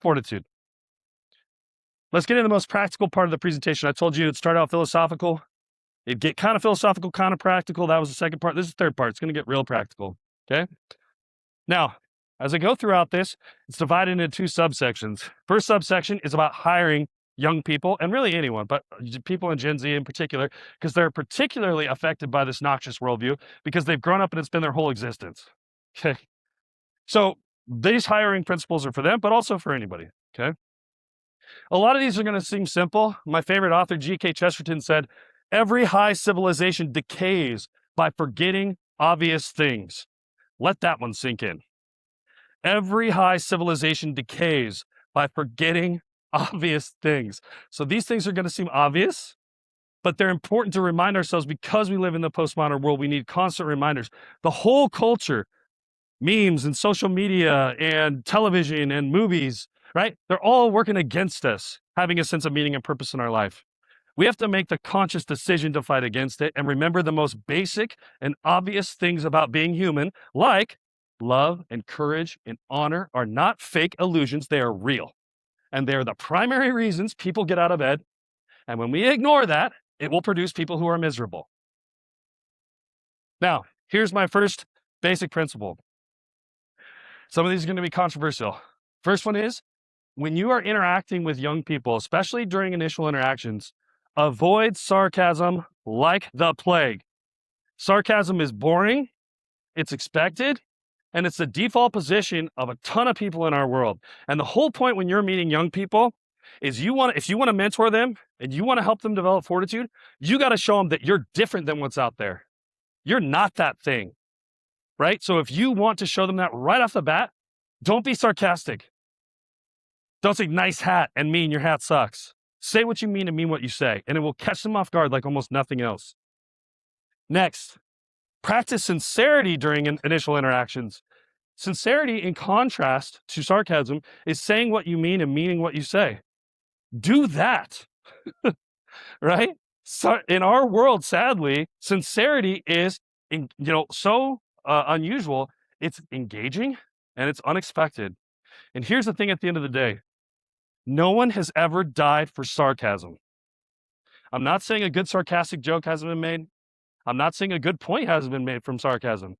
Fortitude. Let's get into the most practical part of the presentation. I told you it'd start out philosophical. It'd get kind of philosophical, kind of practical. That was the second part. This is the third part. It's going to get real practical. Okay. Now, as I go throughout this, it's divided into two subsections. First subsection is about hiring young people, and really anyone, but people in Gen Z in particular, because they're particularly affected by this noxious worldview because they've grown up and it's been their whole existence. Okay. So these hiring principles are for them, but also for anybody. Okay. A lot of these are going to seem simple. My favorite author, G.K. Chesterton, said, "Every high civilization decays by forgetting obvious things." Let that one sink in. Every high civilization decays by forgetting obvious things. So these things are going to seem obvious, but they're important to remind ourselves because we live in the postmodern world. We need constant reminders. The whole culture, memes and social media and television and movies, right? They're all working against us having a sense of meaning and purpose in our life. We have to make the conscious decision to fight against it and remember the most basic and obvious things about being human, like love and courage and honor are not fake illusions. They are real. And they're the primary reasons people get out of bed. And when we ignore that, it will produce people who are miserable. Now, here's my first basic principle. Some of these are going to be controversial. First one is, when you are interacting with young people, especially during initial interactions, avoid sarcasm like the plague. Sarcasm is boring, it's expected, and it's the default position of a ton of people in our world. And the whole point when you're meeting young people is if you want to mentor them and you want to help them develop fortitude, you got to show them that you're different than what's out there. You're not that thing, right? So if you want to show them that right off the bat, don't be sarcastic. Don't say nice hat and mean your hat sucks. Say what you mean and mean what you say, and it will catch them off guard like almost nothing else. Next, practice sincerity during initial interactions. Sincerity, in contrast to sarcasm, is saying what you mean and meaning what you say. Do that, right? So in our world, sadly, sincerity is, so unusual. It's engaging and it's unexpected. And here's the thing: at the end of the day, no one has ever died for sarcasm. I'm not saying a good sarcastic joke hasn't been made. I'm not saying a good point hasn't been made from sarcasm.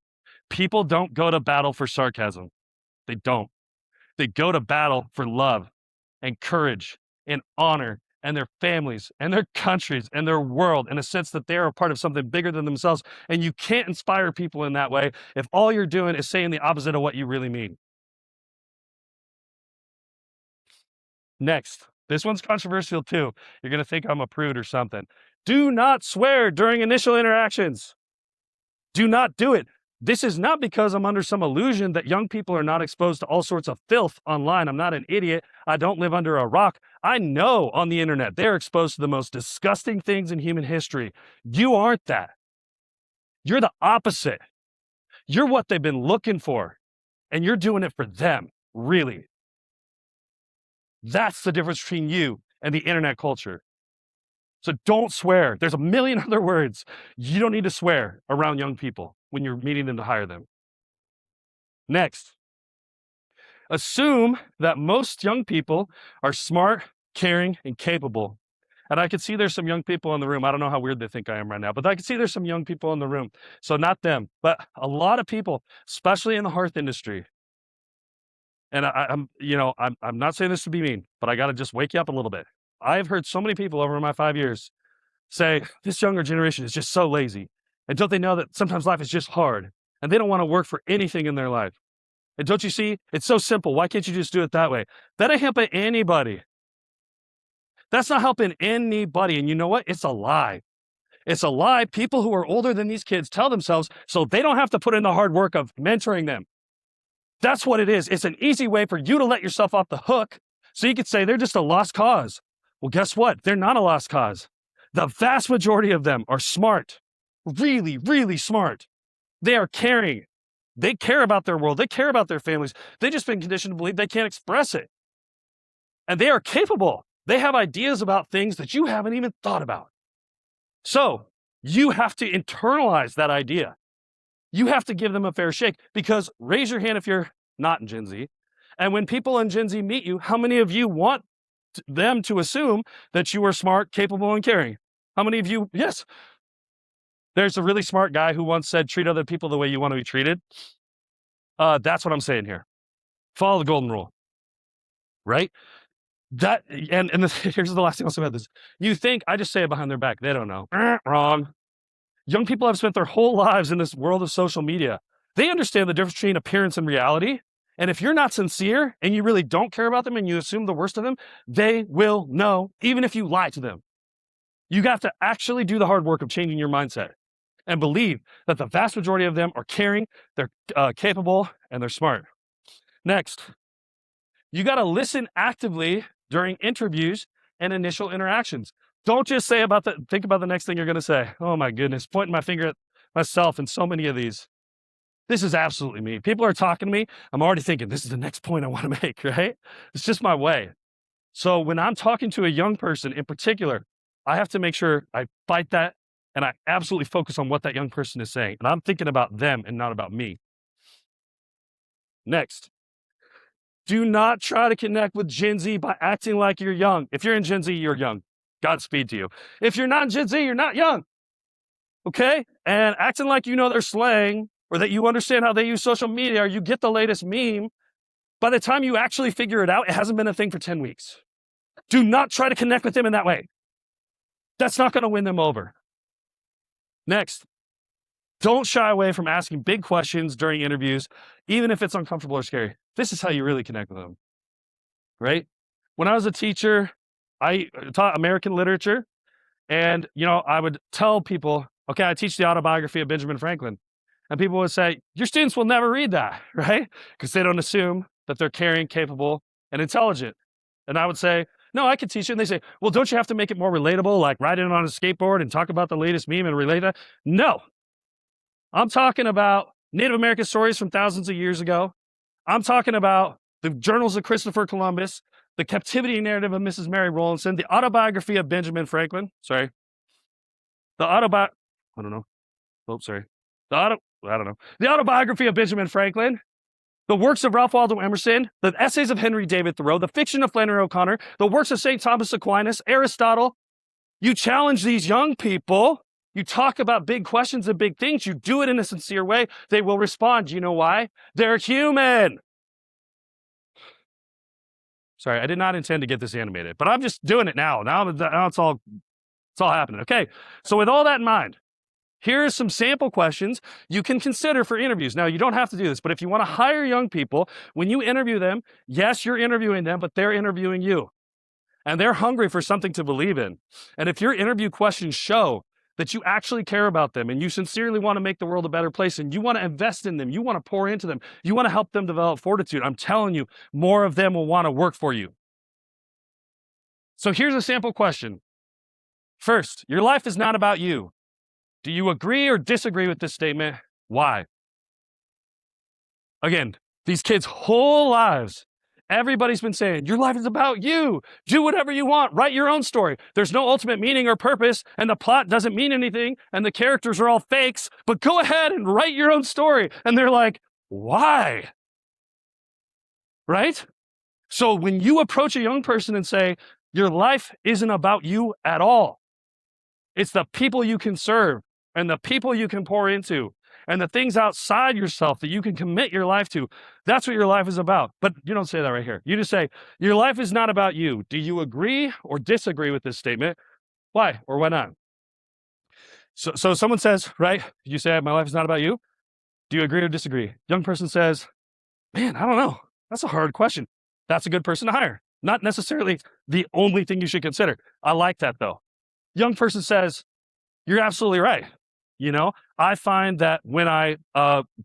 People don't go to battle for sarcasm. They don't. They go to battle for love and courage and honor and their families and their countries and their world, in a sense that they're a part of something bigger than themselves. And you can't inspire people in that way if all you're doing is saying the opposite of what you really mean. Next, this one's controversial too. You're going to think I'm a prude or something. Do not swear during initial interactions. Do not do it. This is not because I'm under some illusion that young people are not exposed to all sorts of filth online. I'm not an idiot. I don't live under a rock. I know on the internet they're exposed to the most disgusting things in human history. You aren't that. You're the opposite. You're what they've been looking for, and you're doing it for them, really. That's the difference between you and the internet culture. So don't swear. There's a million other words. You don't need to swear around young people when you're meeting them to hire them. Next, assume that most young people are smart, caring, and capable. And I can see there's some young people in the room. I don't know how weird they think I am right now, but I can see there's some young people in the room. So not them, but a lot of people, especially in the hearth industry. And I'm not saying this to be mean, but I got to just wake you up a little bit. I've heard so many people over my 5 years say, this younger generation is just so lazy. And don't they know that sometimes life is just hard and they don't want to work for anything in their life? And don't you see, it's so simple. Why can't you just do it that way? That ain't helping anybody. That's not helping anybody. And you know what? It's a lie. It's a lie people who are older than these kids tell themselves so they don't have to put in the hard work of mentoring them. That's what it is. It's an easy way for you to let yourself off the hook so you could say they're just a lost cause. Well, guess what? They're not a lost cause. The vast majority of them are smart, really, really smart. They are caring. They care about their world. They care about their families. They've just been conditioned to believe they can't express it. And they are capable. They have ideas about things that you haven't even thought about. So you have to internalize that idea. You have to give them a fair shake, because raise your hand if you're not in Gen Z. And when people in Gen Z meet you, how many of you want them to assume that you are smart, capable, and caring? How many of you? Yes. There's a really smart guy who once said, treat other people the way you want to be treated. That's what I'm saying here. Follow the golden rule, right? That and here's the last thing I'll say about this. You think I just say it behind their back. They don't know. Wrong. Young people have spent their whole lives in this world of social media. They understand the difference between appearance and reality. And if you're not sincere and you really don't care about them and you assume the worst of them, they will know, even if you lie to them. You have to actually do the hard work of changing your mindset and believe that the vast majority of them are caring, they're capable, and they're smart. Next, you got to listen actively during interviews and initial interactions. Don't just think about the next thing you're going to say. Oh my goodness, pointing my finger at myself in so many of these. This is absolutely me. People are talking to me. I'm already thinking, this is the next point I want to make, right? It's just my way. So when I'm talking to a young person in particular, I have to make sure I fight that and I absolutely focus on what that young person is saying. And I'm thinking about them and not about me. Next, do not try to connect with Gen Z by acting like you're young. If you're in Gen Z, you're young. Godspeed to you. If you're not in Gen Z, you're not young. Okay? And acting like you know their slang or that you understand how they use social media or you get the latest meme, by the time you actually figure it out, it hasn't been a thing for 10 weeks. Do not try to connect with them in that way. That's not going to win them over. Next, don't shy away from asking big questions during interviews, even if it's uncomfortable or scary. This is how you really connect with them, right? When I was a teacher, I taught American literature, and I would tell people, okay, I teach the autobiography of Benjamin Franklin, and people would say, your students will never read that, right? Because they don't assume that they're caring, capable, and intelligent. And I would say, no, I could teach it. And they say, well, don't you have to make it more relatable, like ride in on a skateboard and talk about the latest meme and relate that? No, I'm talking about Native American stories from thousands of years ago. I'm talking about the journals of Christopher Columbus, the captivity narrative of Mrs. Mary Rowlandson, the autobiography of Benjamin Franklin. I don't know. Oh, sorry. I don't know. The autobiography of Benjamin Franklin, the works of Ralph Waldo Emerson, the essays of Henry David Thoreau, the fiction of Flannery O'Connor, the works of St. Thomas Aquinas, Aristotle. You challenge these young people. You talk about big questions and big things. You do it in a sincere way. They will respond. Do you know why? They're human. Sorry, I did not intend to get this animated, but I'm just doing it now. Now it's all happening. Okay, so with all that in mind, here are some sample questions you can consider for interviews. Now, you don't have to do this, but if you want to hire young people, when you interview them, yes, you're interviewing them, but they're interviewing you. And they're hungry for something to believe in. And if your interview questions show that you actually care about them and you sincerely want to make the world a better place and you want to invest in them, you want to pour into them, you want to help them develop fortitude, I'm telling you, more of them will want to work for you. So here's a sample question. First, your life is not about you. Do you agree or disagree with this statement? Why? Again, these kids' whole lives, everybody's been saying, your life is about you. Do whatever you want. Write your own story. There's no ultimate meaning or purpose, and the plot doesn't mean anything, and the characters are all fakes, but go ahead and write your own story. And they're like, why? Right? So when you approach a young person and say, your life isn't about you at all, it's the people you can serve and the people you can pour into and the things outside yourself that you can commit your life to. That's what your life is about. But you don't say that right here. You just say, your life is not about you. Do you agree or disagree with this statement? Why or why not? So someone says, right, you say, my life is not about you. Do you agree or disagree? Young person says, man, I don't know. That's a hard question. That's a good person to hire. Not necessarily the only thing you should consider. I like that though. Young person says, you're absolutely right. I find that when I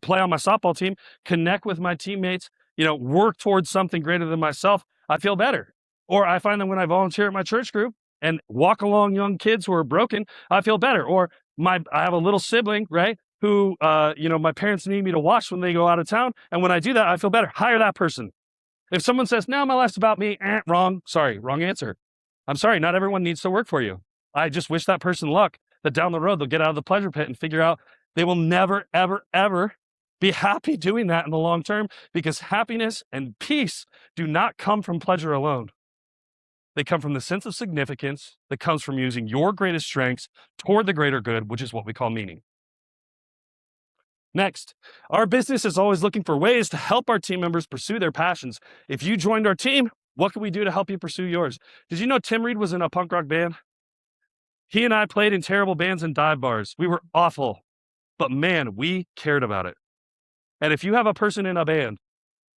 play on my softball team, connect with my teammates, work towards something greater than myself, I feel better. Or I find that when I volunteer at my church group and walk along young kids who are broken, I feel better. Or I have a little sibling, right, who, my parents need me to watch when they go out of town. And when I do that, I feel better. Hire that person. If someone says, no, my life's about me, wrong. Sorry, wrong answer. I'm sorry, not everyone needs to work for you. I just wish that person luck that down the road they'll get out of the pleasure pit and figure out they will never, ever, ever be happy doing that in the long term, because happiness and peace do not come from pleasure alone. They come from the sense of significance that comes from using your greatest strengths toward the greater good, which is what we call meaning. Next, our business is always looking for ways to help our team members pursue their passions. If you joined our team, what can we do to help you pursue yours? Did you know Tim Reed was in a punk rock band? He and I played in terrible bands and dive bars. We were awful, but man, we cared about it. And if you have a person in a band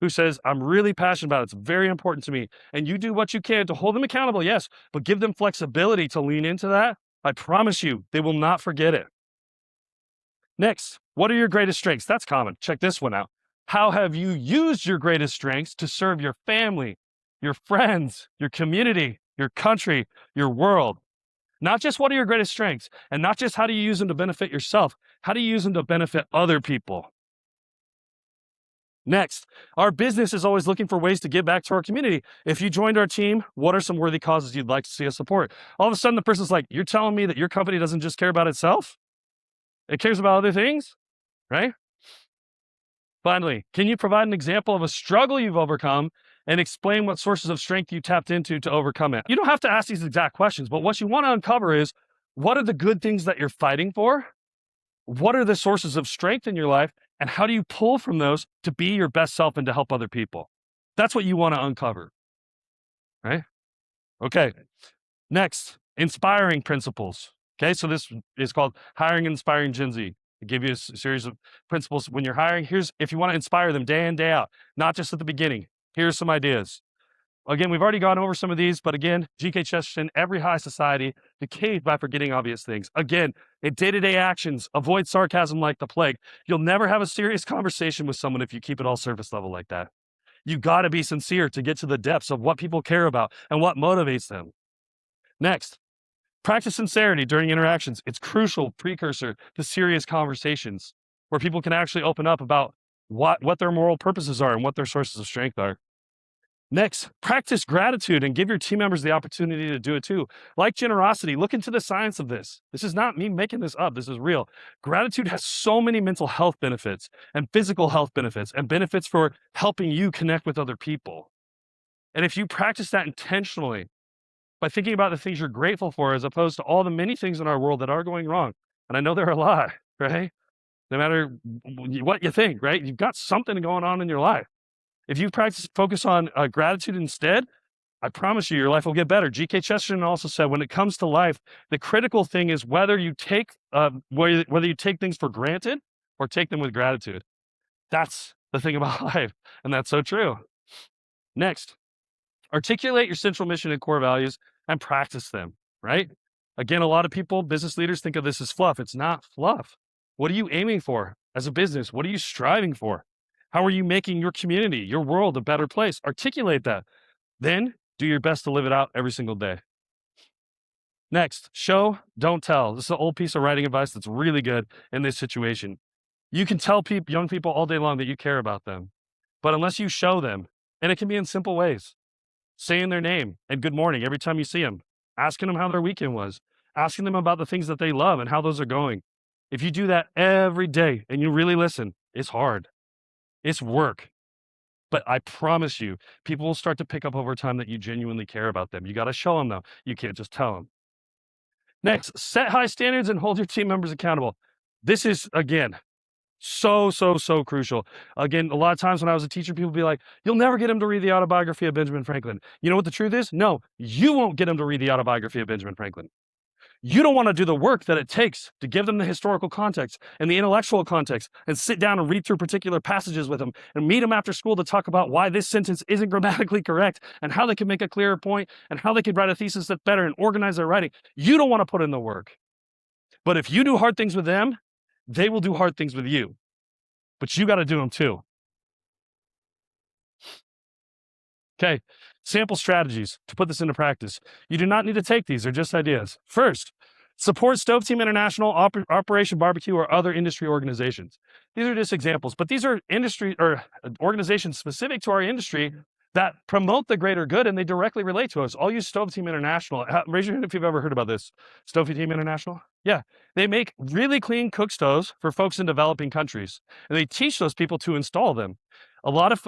who says, I'm really passionate about it, it's very important to me, and you do what you can to hold them accountable, yes, but give them flexibility to lean into that, I promise you, they will not forget it. Next, what are your greatest strengths? That's common. Check this one out. How have you used your greatest strengths to serve your family, your friends, your community, your country, your world? Not just what are your greatest strengths, and not just how do you use them to benefit yourself, how do you use them to benefit other people? Next, our business is always looking for ways to give back to our community. If you joined our team, what are some worthy causes you'd like to see us support? All of a sudden, the person's like, you're telling me that your company doesn't just care about itself? It cares about other things, right? Finally, can you provide an example of a struggle you've overcome and explain what sources of strength you tapped into to overcome it? You don't have to ask these exact questions, but what you want to uncover is, what are the good things that you're fighting for? What are the sources of strength in your life? And how do you pull from those to be your best self and to help other people? That's what you want to uncover, right? Okay. Next, inspiring principles. Okay, so this is called Hiring and Inspiring Gen Z. I give you a series of principles when you're hiring. Here's, if you want to inspire them day in, day out, not just at the beginning, here's some ideas. Again, we've already gone over some of these, but again, G.K. Chesterton, every high society decays by forgetting obvious things. Again, in day-to-day actions, avoid sarcasm like the plague. You'll never have a serious conversation with someone if you keep it all surface level like that. You got to be sincere to get to the depths of what people care about and what motivates them. Next, practice sincerity during interactions. It's crucial precursor to serious conversations where people can actually open up about what their moral purposes are and what their sources of strength are. Next, practice gratitude and give your team members the opportunity to do it too. Like generosity, look into the science of this. This is not me making this up. This is real. Gratitude has so many mental health benefits and physical health benefits and benefits for helping you connect with other people. And if you practice that intentionally by thinking about the things you're grateful for, as opposed to all the many things in our world that are going wrong, and I know there are a lot, right? No matter what you think, right? You've got something going on in your life. If you focus on gratitude instead, I promise you, your life will get better. G.K. Chesterton also said, when it comes to life, the critical thing is whether you take things for granted or take them with gratitude. That's the thing about life, and that's so true. Next, articulate your central mission and core values and practice them, right? Again, a lot of people, business leaders, think of this as fluff. It's not fluff. What are you aiming for as a business? What are you striving for? How are you making your community, your world a better place? Articulate that. Then do your best to live it out every single day. Next, show, don't tell. This is an old piece of writing advice that's really good in this situation. You can tell young people all day long that you care about them, but unless you show them, and it can be in simple ways, saying their name and good morning every time you see them, asking them how their weekend was, asking them about the things that they love and how those are going. If you do that every day and you really listen, it's hard. It's work. But I promise you, people will start to pick up over time that you genuinely care about them. You got to show them, though. You can't just tell them. Next, set high standards and hold your team members accountable. This is, again, so crucial. Again, a lot of times when I was a teacher, people would be like, you'll never get them to read the autobiography of Benjamin Franklin. You know what the truth is? No, you won't get them to read the autobiography of Benjamin Franklin. You don't want to do the work that it takes to give them the historical context and the intellectual context and sit down and read through particular passages with them and meet them after school to talk about why this sentence isn't grammatically correct and how they can make a clearer point and how they could write a thesis that's better and organize their writing. You don't want to put in the work. But if you do hard things with them, they will do hard things with you. But you got to do them too. Okay, sample strategies to put this into practice. You do not need to take these, they're just ideas. First, support Stove Team International, Operation Barbecue, or other industry organizations. These are just examples, but these are industry or organizations specific to our industry that promote the greater good, and they directly relate to us. I'll use Stove Team International. Raise your hand if you've ever heard about this. Stove Team International? Yeah. They make really clean cook stoves for folks in developing countries, and they teach those people to install them. A lot of,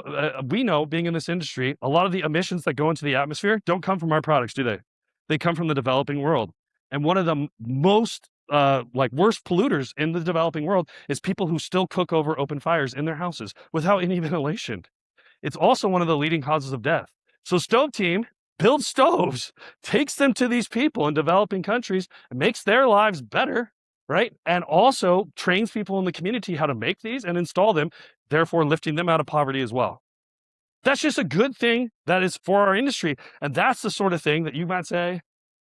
we know, being in this industry, a lot of the emissions that go into the atmosphere don't come from our products, do they? They come from the developing world. And one of the most worst polluters in the developing world is people who still cook over open fires in their houses without any ventilation. It's also one of the leading causes of death. So Stove Team builds stoves, takes them to these people in developing countries, and makes their lives better, right? And also trains people in the community how to make these and install them, therefore lifting them out of poverty as well. That's just a good thing that is for our industry. And that's the sort of thing that you might say,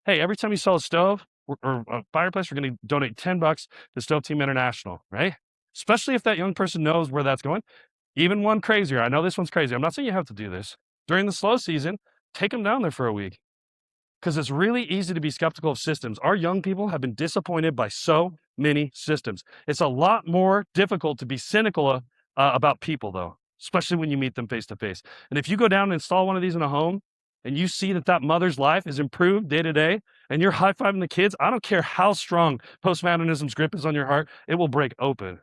hey, every time you sell a stove or a fireplace, we're going to donate $10 to Stove Team International, right? Especially if that young person knows where that's going. Even one crazier. I know this one's crazy. I'm not saying you have to do this. During the slow season, take them down there for a week, because it's really easy to be skeptical of systems. Our young people have been disappointed by so many systems. It's a lot more difficult to be cynical about people, though, especially when you meet them face to face. And if you go down and install one of these in a home and you see that that mother's life is improved day to day and you're high-fiving the kids, I don't care how strong postmodernism's grip is on your heart, it will break open.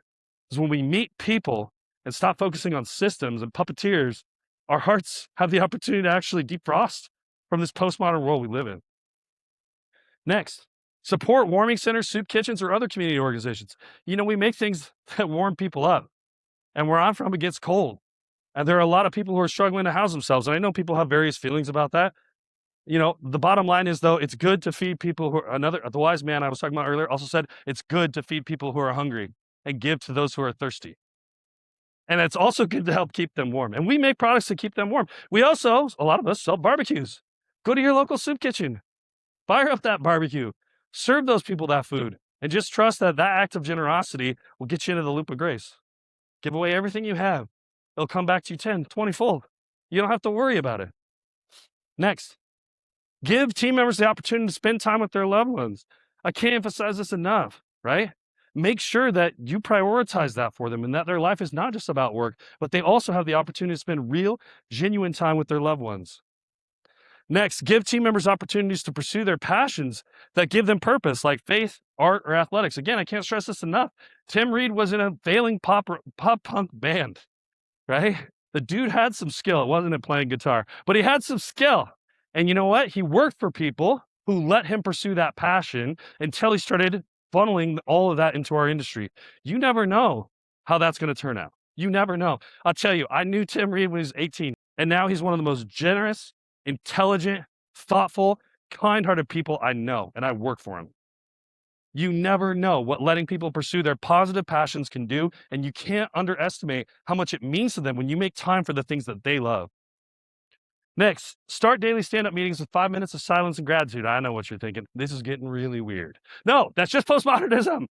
Because when we meet people and stop focusing on systems and puppeteers, our hearts have the opportunity to actually defrost from this postmodern world we live in. Next, support warming centers, soup kitchens, or other community organizations. You know, we make things that warm people up. And where I'm from, it gets cold. And there are a lot of people who are struggling to house themselves. And I know people have various feelings about that. You know, the bottom line is, though, it's good to feed people who are the wise man I was talking about earlier also said, it's good to feed people who are hungry and give to those who are thirsty. And it's also good to help keep them warm. And we make products to keep them warm. We also, a lot of us, sell barbecues. Go to your local soup kitchen. Fire up that barbecue. Serve those people that food. And just trust that that act of generosity will get you into the loop of grace. Give away everything you have. It'll come back to you 10, 20-fold. You don't have to worry about it. Next, give team members the opportunity to spend time with their loved ones. I can't emphasize this enough, right? Make sure that you prioritize that for them and that their life is not just about work, but they also have the opportunity to spend real, genuine time with their loved ones. Next, give team members opportunities to pursue their passions that give them purpose, like faith, art, or athletics. Again, I can't stress this enough. Tim Reed was in a failing pop punk band, right? The dude had some skill. It wasn't in playing guitar, but he had some skill. And you know what? He worked for people who let him pursue that passion until he started funneling all of that into our industry. You never know how that's going to turn out. You never know. I'll tell you, I knew Tim Reed when he was 18, and now he's one of the most generous, intelligent, thoughtful, kind-hearted people I know, and I work for him. You never know what letting people pursue their positive passions can do, and you can't underestimate how much it means to them when you make time for the things that they love. Next, start daily stand-up meetings with 5 minutes of silence and gratitude. I know what you're thinking. This is getting really weird. No, that's just postmodernism.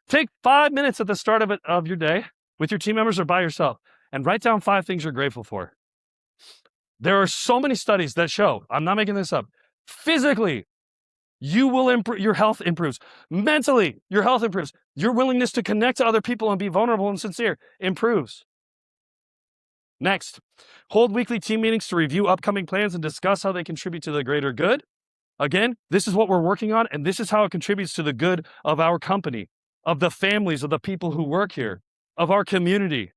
Take 5 minutes at the start of your day with your team members or by yourself and write down 5 things you're grateful for. There are so many studies that show, I'm not making this up, physically, you will improve, your health improves. Mentally, your health improves. Your willingness to connect to other people and be vulnerable and sincere improves. Next, hold weekly team meetings to review upcoming plans and discuss how they contribute to the greater good. Again, this is what we're working on, and this is how it contributes to the good of our company, of the families of the people who work here, of our community.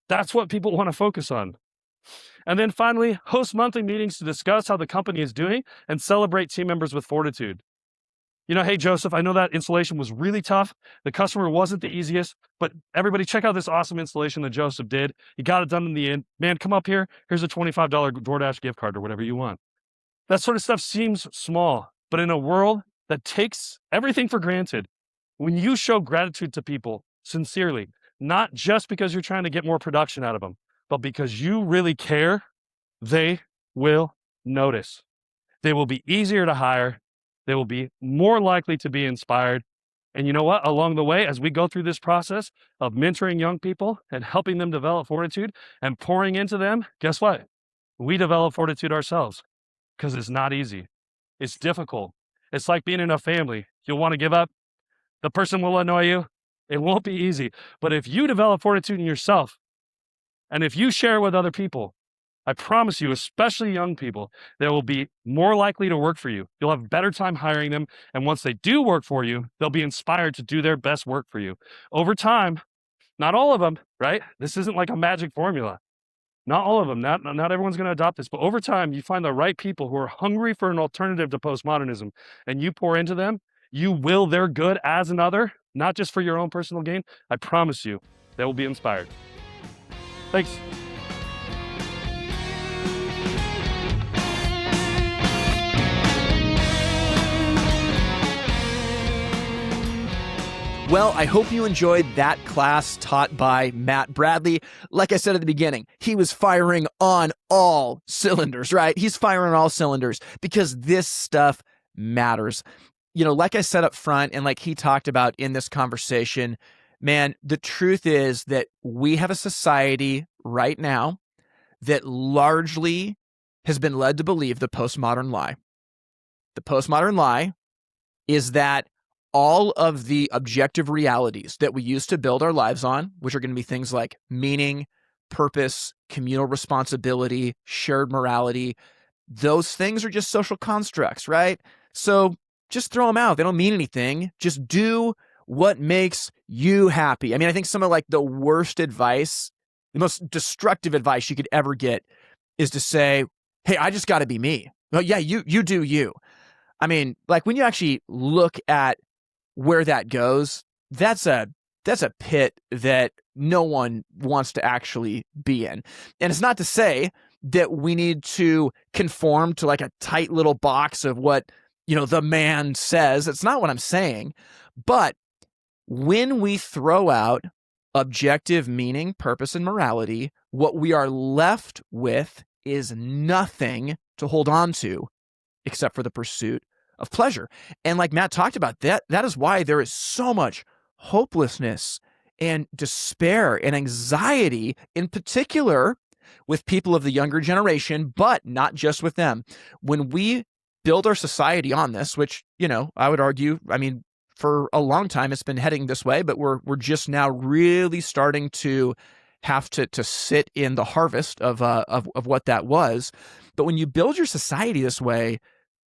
That's what people want to focus on. And then finally, host monthly meetings to discuss how the company is doing and celebrate team members with fortitude. You know, hey, Joseph, I know that installation was really tough. The customer wasn't the easiest, but everybody check out this awesome installation that Joseph did. He got it done in the end. Man, come up here. Here's a $25 DoorDash gift card or whatever you want. That sort of stuff seems small, but in a world that takes everything for granted, when you show gratitude to people sincerely, not just because you're trying to get more production out of them, but because you really care, they will notice. They will be easier to hire. They will be more likely to be inspired. And you know what? Along the way, as we go through this process of mentoring young people and helping them develop fortitude and pouring into them, guess what? We develop fortitude ourselves because it's not easy. It's difficult. It's like being in a family. You'll want to give up. The person will annoy you. It won't be easy. But if you develop fortitude in yourself, and if you share with other people, I promise you, especially young people, they will be more likely to work for you. You'll have a better time hiring them. And once they do work for you, they'll be inspired to do their best work for you. Over time, not all of them, right? This isn't like a magic formula. Not all of them. Not everyone's going to adopt this. But over time, you find the right people who are hungry for an alternative to postmodernism, and you pour into them, you will their good as another, not just for your own personal gain. I promise you, they will be inspired. Thanks. Well, I hope you enjoyed that class taught by Matt Bradley. Like I said at the beginning, he was firing on all cylinders, right? He's firing on all cylinders because this stuff matters. You know, like I said up front and like he talked about in this conversation, man, the truth is that we have a society right now that largely has been led to believe the postmodern lie. The postmodern lie is that all of the objective realities that we used to build our lives on, which are going to be things like meaning, purpose, communal responsibility, shared morality, those things are just social constructs, right? So just throw them out. They don't mean anything. Just do what makes you happy. I mean, I think some of like the worst advice, the most destructive advice you could ever get is to say, hey, I just got to be me. Well, yeah, you do you. I mean, like when you actually look at where that goes, that's a pit that no one wants to actually be in. And it's not to say that we need to conform to like a tight little box of what, you know, the man says. It's not what I'm saying. But when we throw out objective meaning, purpose, and morality, what we are left with is nothing to hold on to except for the pursuit of pleasure. And like Matt talked about, that is why there is so much hopelessness and despair and anxiety, in particular with people of the younger generation, but not just with them. When we build our society on this, which, you know, I would argue, I mean, for a long time it's been heading this way, but we're just now really starting to have to sit in the harvest of what that was. But when you build your society this way,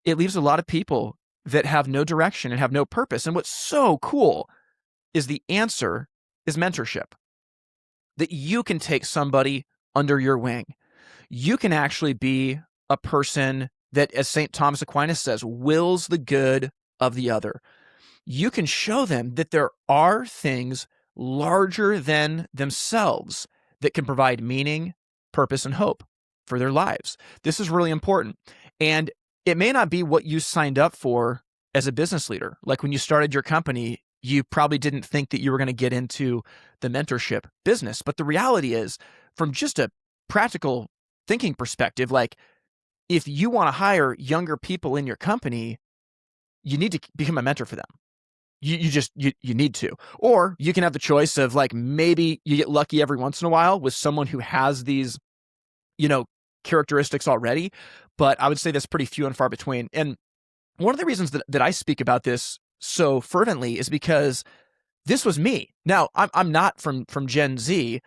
it leaves a lot of people that have no direction and have no purpose. And what's so cool is the answer is mentorship. That you can take somebody under your wing. You can actually be a person that, as St. Thomas Aquinas says, wills the good of the other. You can show them that there are things larger than themselves that can provide meaning, purpose, and hope for their lives. This is really important. And it may not be what you signed up for as a business leader. Like when you started your company, you probably didn't think that you were going to get into the mentorship business. But the reality is, from just a practical thinking perspective, like if you want to hire younger people in your company, you need to become a mentor for them. You need to. Or you can have the choice of like, maybe you get lucky every once in a while with someone who has these, you know, characteristics already, but I would say that's pretty few and far between. And one of the reasons that I speak about this so fervently is because this was me. Now, I'm not from Gen Z.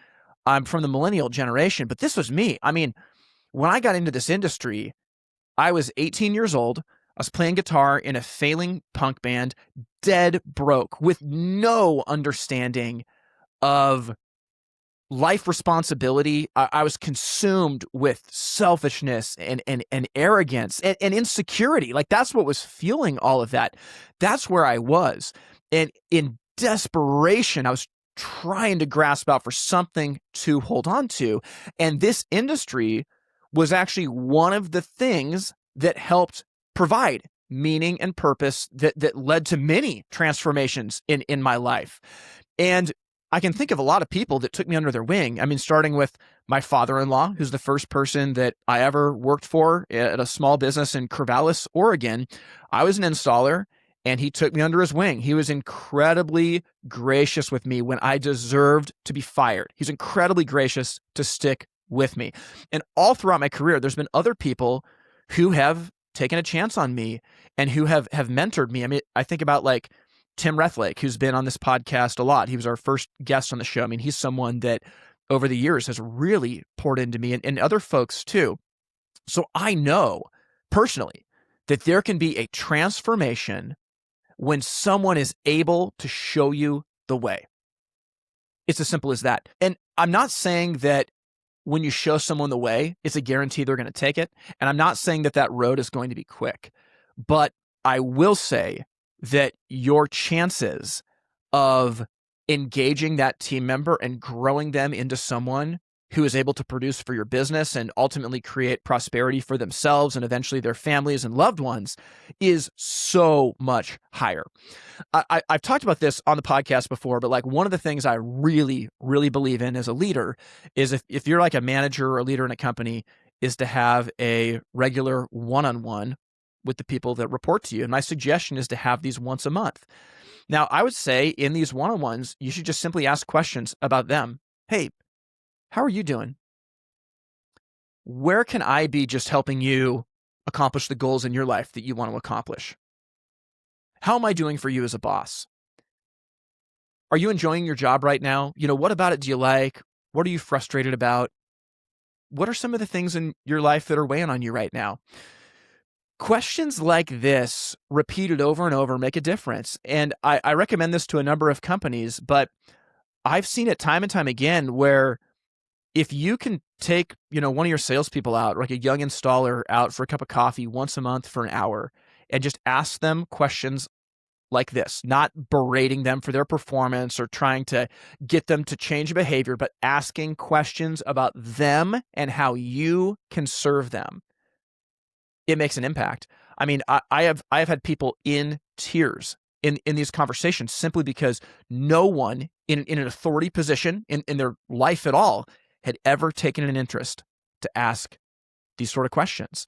I'm from the millennial generation, but this was me. I mean, when I got into this industry, I was 18 years old. I was playing guitar in a failing punk band, dead broke, with no understanding of life responsibility. I was consumed with selfishness and arrogance and insecurity. Like that's what was fueling all of that. That's where I was. And in desperation, I was trying to grasp out for something to hold on to. And this industry was actually one of the things that helped provide meaning and purpose that led to many transformations in my life. And I can think of a lot of people that took me under their wing. I mean, starting with my father-in-law, who's the first person that I ever worked for at a small business in Corvallis, Oregon. I was an installer, and he took me under his wing. He was incredibly gracious with me when I deserved to be fired. He's incredibly gracious to stick with me. And all throughout my career, there's been other people who have taken a chance on me and who have mentored me. I mean, I think about like Tim Rethlake, who's been on this podcast a lot. He was our first guest on the show. I mean, he's someone that over the years has really poured into me and other folks too. So I know personally that there can be a transformation when someone is able to show you the way. It's as simple as that. And I'm not saying that when you show someone the way, it's a guarantee they're going to take it. And I'm not saying that that road is going to be quick. But I will say that your chances of engaging that team member and growing them into someone who is able to produce for your business and ultimately create prosperity for themselves and eventually their families and loved ones is so much higher. I've talked about this on the podcast before, but like one of the things I really, really believe in as a leader is if you're like a manager or a leader in a company, is to have a regular one-on-one with the people that report to you. And my suggestion is to have these once a month. Now, I would say in these one-on-ones, you should just simply ask questions about them. Hey, how are you doing? Where can I be just helping you accomplish the goals in your life that you want to accomplish? How am I doing for you as a boss? Are you enjoying your job right now? What about it do you like? What are you frustrated about? What are some of the things in your life that are weighing on you right now? Questions like this, repeated over and over, make a difference. And I recommend this to a number of companies, but I've seen it time and time again where if you can take, one of your salespeople out, like a young installer out for a cup of coffee once a month for an hour and just ask them questions like this, not berating them for their performance or trying to get them to change behavior, but asking questions about them and how you can serve them. It makes an impact. I mean, I have had people in tears in these conversations simply because no one in an authority position in their life at all had ever taken an interest to ask these sort of questions.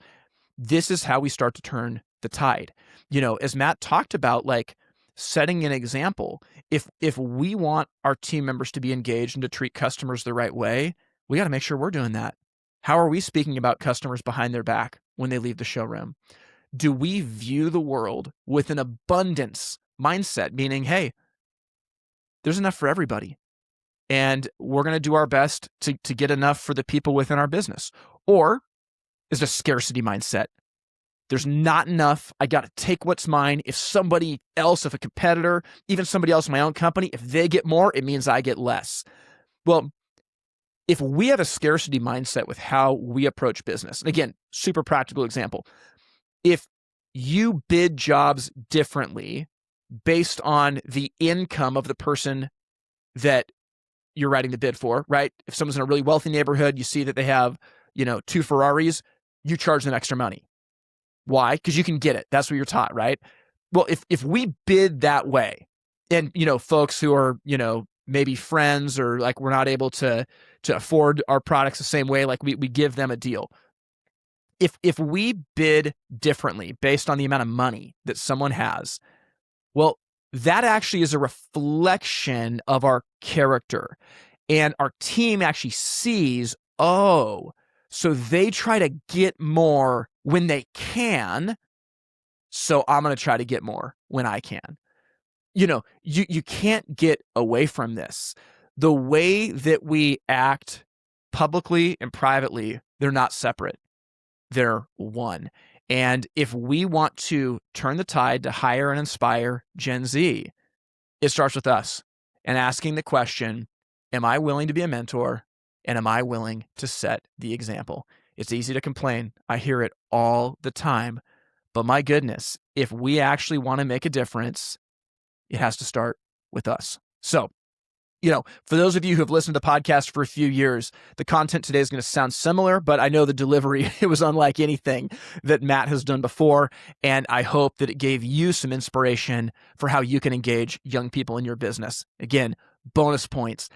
This is how we start to turn the tide. As Matt talked about, like setting an example, if we want our team members to be engaged and to treat customers the right way, we got to make sure we're doing that. How are we speaking about customers behind their back when they leave the showroom? Do we view the world with an abundance mindset, meaning, hey, there's enough for everybody, and we're going to do our best to get enough for the people within our business? Or is it a scarcity mindset? There's not enough. I got to take what's mine. If somebody else, if a competitor, even somebody else in my own company, if they get more, it means I get less. Well, if we have a scarcity mindset with how we approach business, and again, super practical example, if you bid jobs differently based on the income of the person that you're writing the bid for, right? If someone's in a really wealthy neighborhood, you see that they have, 2 Ferraris, you charge them extra money. Why? Because you can get it. That's what you're taught, right? Well, if we bid that way, and folks who are maybe friends or like we're not able to afford our products the same way, like we give them a deal. If we bid differently based on the amount of money that someone has, well, that actually is a reflection of our character, and our team actually sees, oh, so they try to get more when they can, so I'm going to try to get more when I can. You can't get away from this. The way that we act publicly and privately, they're not separate. They're one. And if we want to turn the tide to hire and inspire Gen Z, it starts with us and asking the question, am I willing to be a mentor? And am I willing to set the example? It's easy to complain. I hear it all the time. But my goodness, if we actually want to make a difference, it has to start with us. So, for those of you who have listened to the podcast for a few years, the content today is going to sound similar, but I know the delivery, it was unlike anything that Matt has done before. And I hope that it gave you some inspiration for how you can engage young people in your business. Again, bonus points.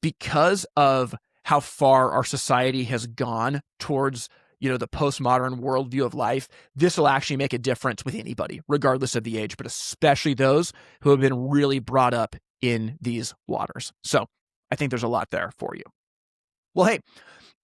Because of how far our society has gone towards, the postmodern worldview of life, this will actually make a difference with anybody, regardless of the age, but especially those who have been really brought up in these waters. So I think there's a lot there for you. Well, hey,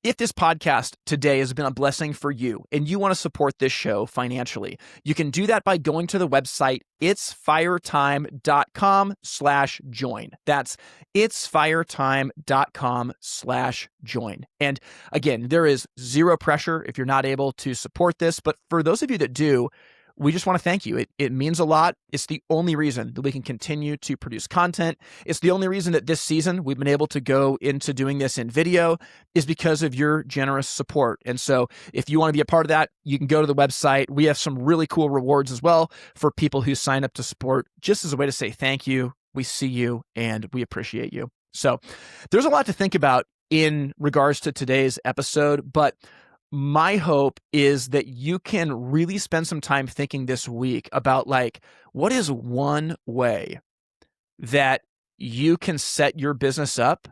If this podcast today has been a blessing for you and you want to support this show financially, you can do that by going to the website itsfiretime.com/join. That's itsfiretime.com/join. And again, there is zero pressure if you're not able to support this, but for those of you that do, we just want to thank you. It means a lot. It's the only reason that we can continue to produce content. It's the only reason that this season we've been able to go into doing this in video is because of your generous support. And so if you want to be a part of that, you can go to the website. We have some really cool rewards as well for people who sign up to support, just as a way to say thank you. We see you and we appreciate you. So there's a lot to think about in regards to today's episode, but my hope is that you can really spend some time thinking this week about what is one way that you can set your business up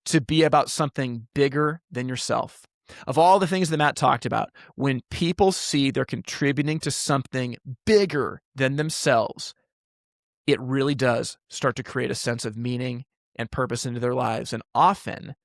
to be about something bigger than yourself. Of all the things that Matt talked about, when people see they're contributing to something bigger than themselves, it really does start to create a sense of meaning and purpose into their lives. And often,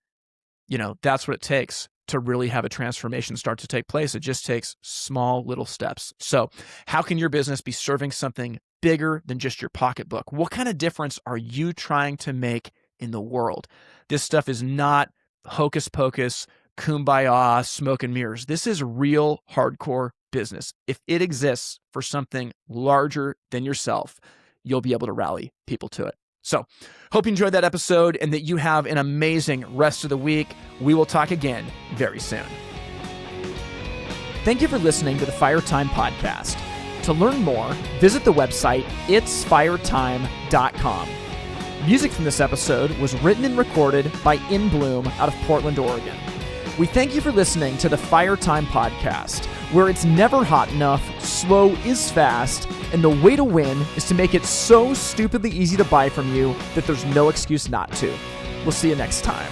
that's what it takes to really have a transformation start to take place. It just takes small little steps. So how can your business be serving something bigger than just your pocketbook? What kind of difference are you trying to make in the world? This stuff is not hocus pocus, kumbaya, smoke and mirrors. This is real hardcore business. If it exists for something larger than yourself, you'll be able to rally people to it. So, hope you enjoyed that episode and that you have an amazing rest of the week. We will talk again very soon. Thank you for listening to the Fire Time Podcast. To learn more, visit the website itsfiretime.com. Music from this episode was written and recorded by In Bloom out of Portland, Oregon. We thank you for listening to the Fire Time Podcast, where it's never hot enough, slow is fast, and the way to win is to make it so stupidly easy to buy from you that there's no excuse not to. We'll see you next time.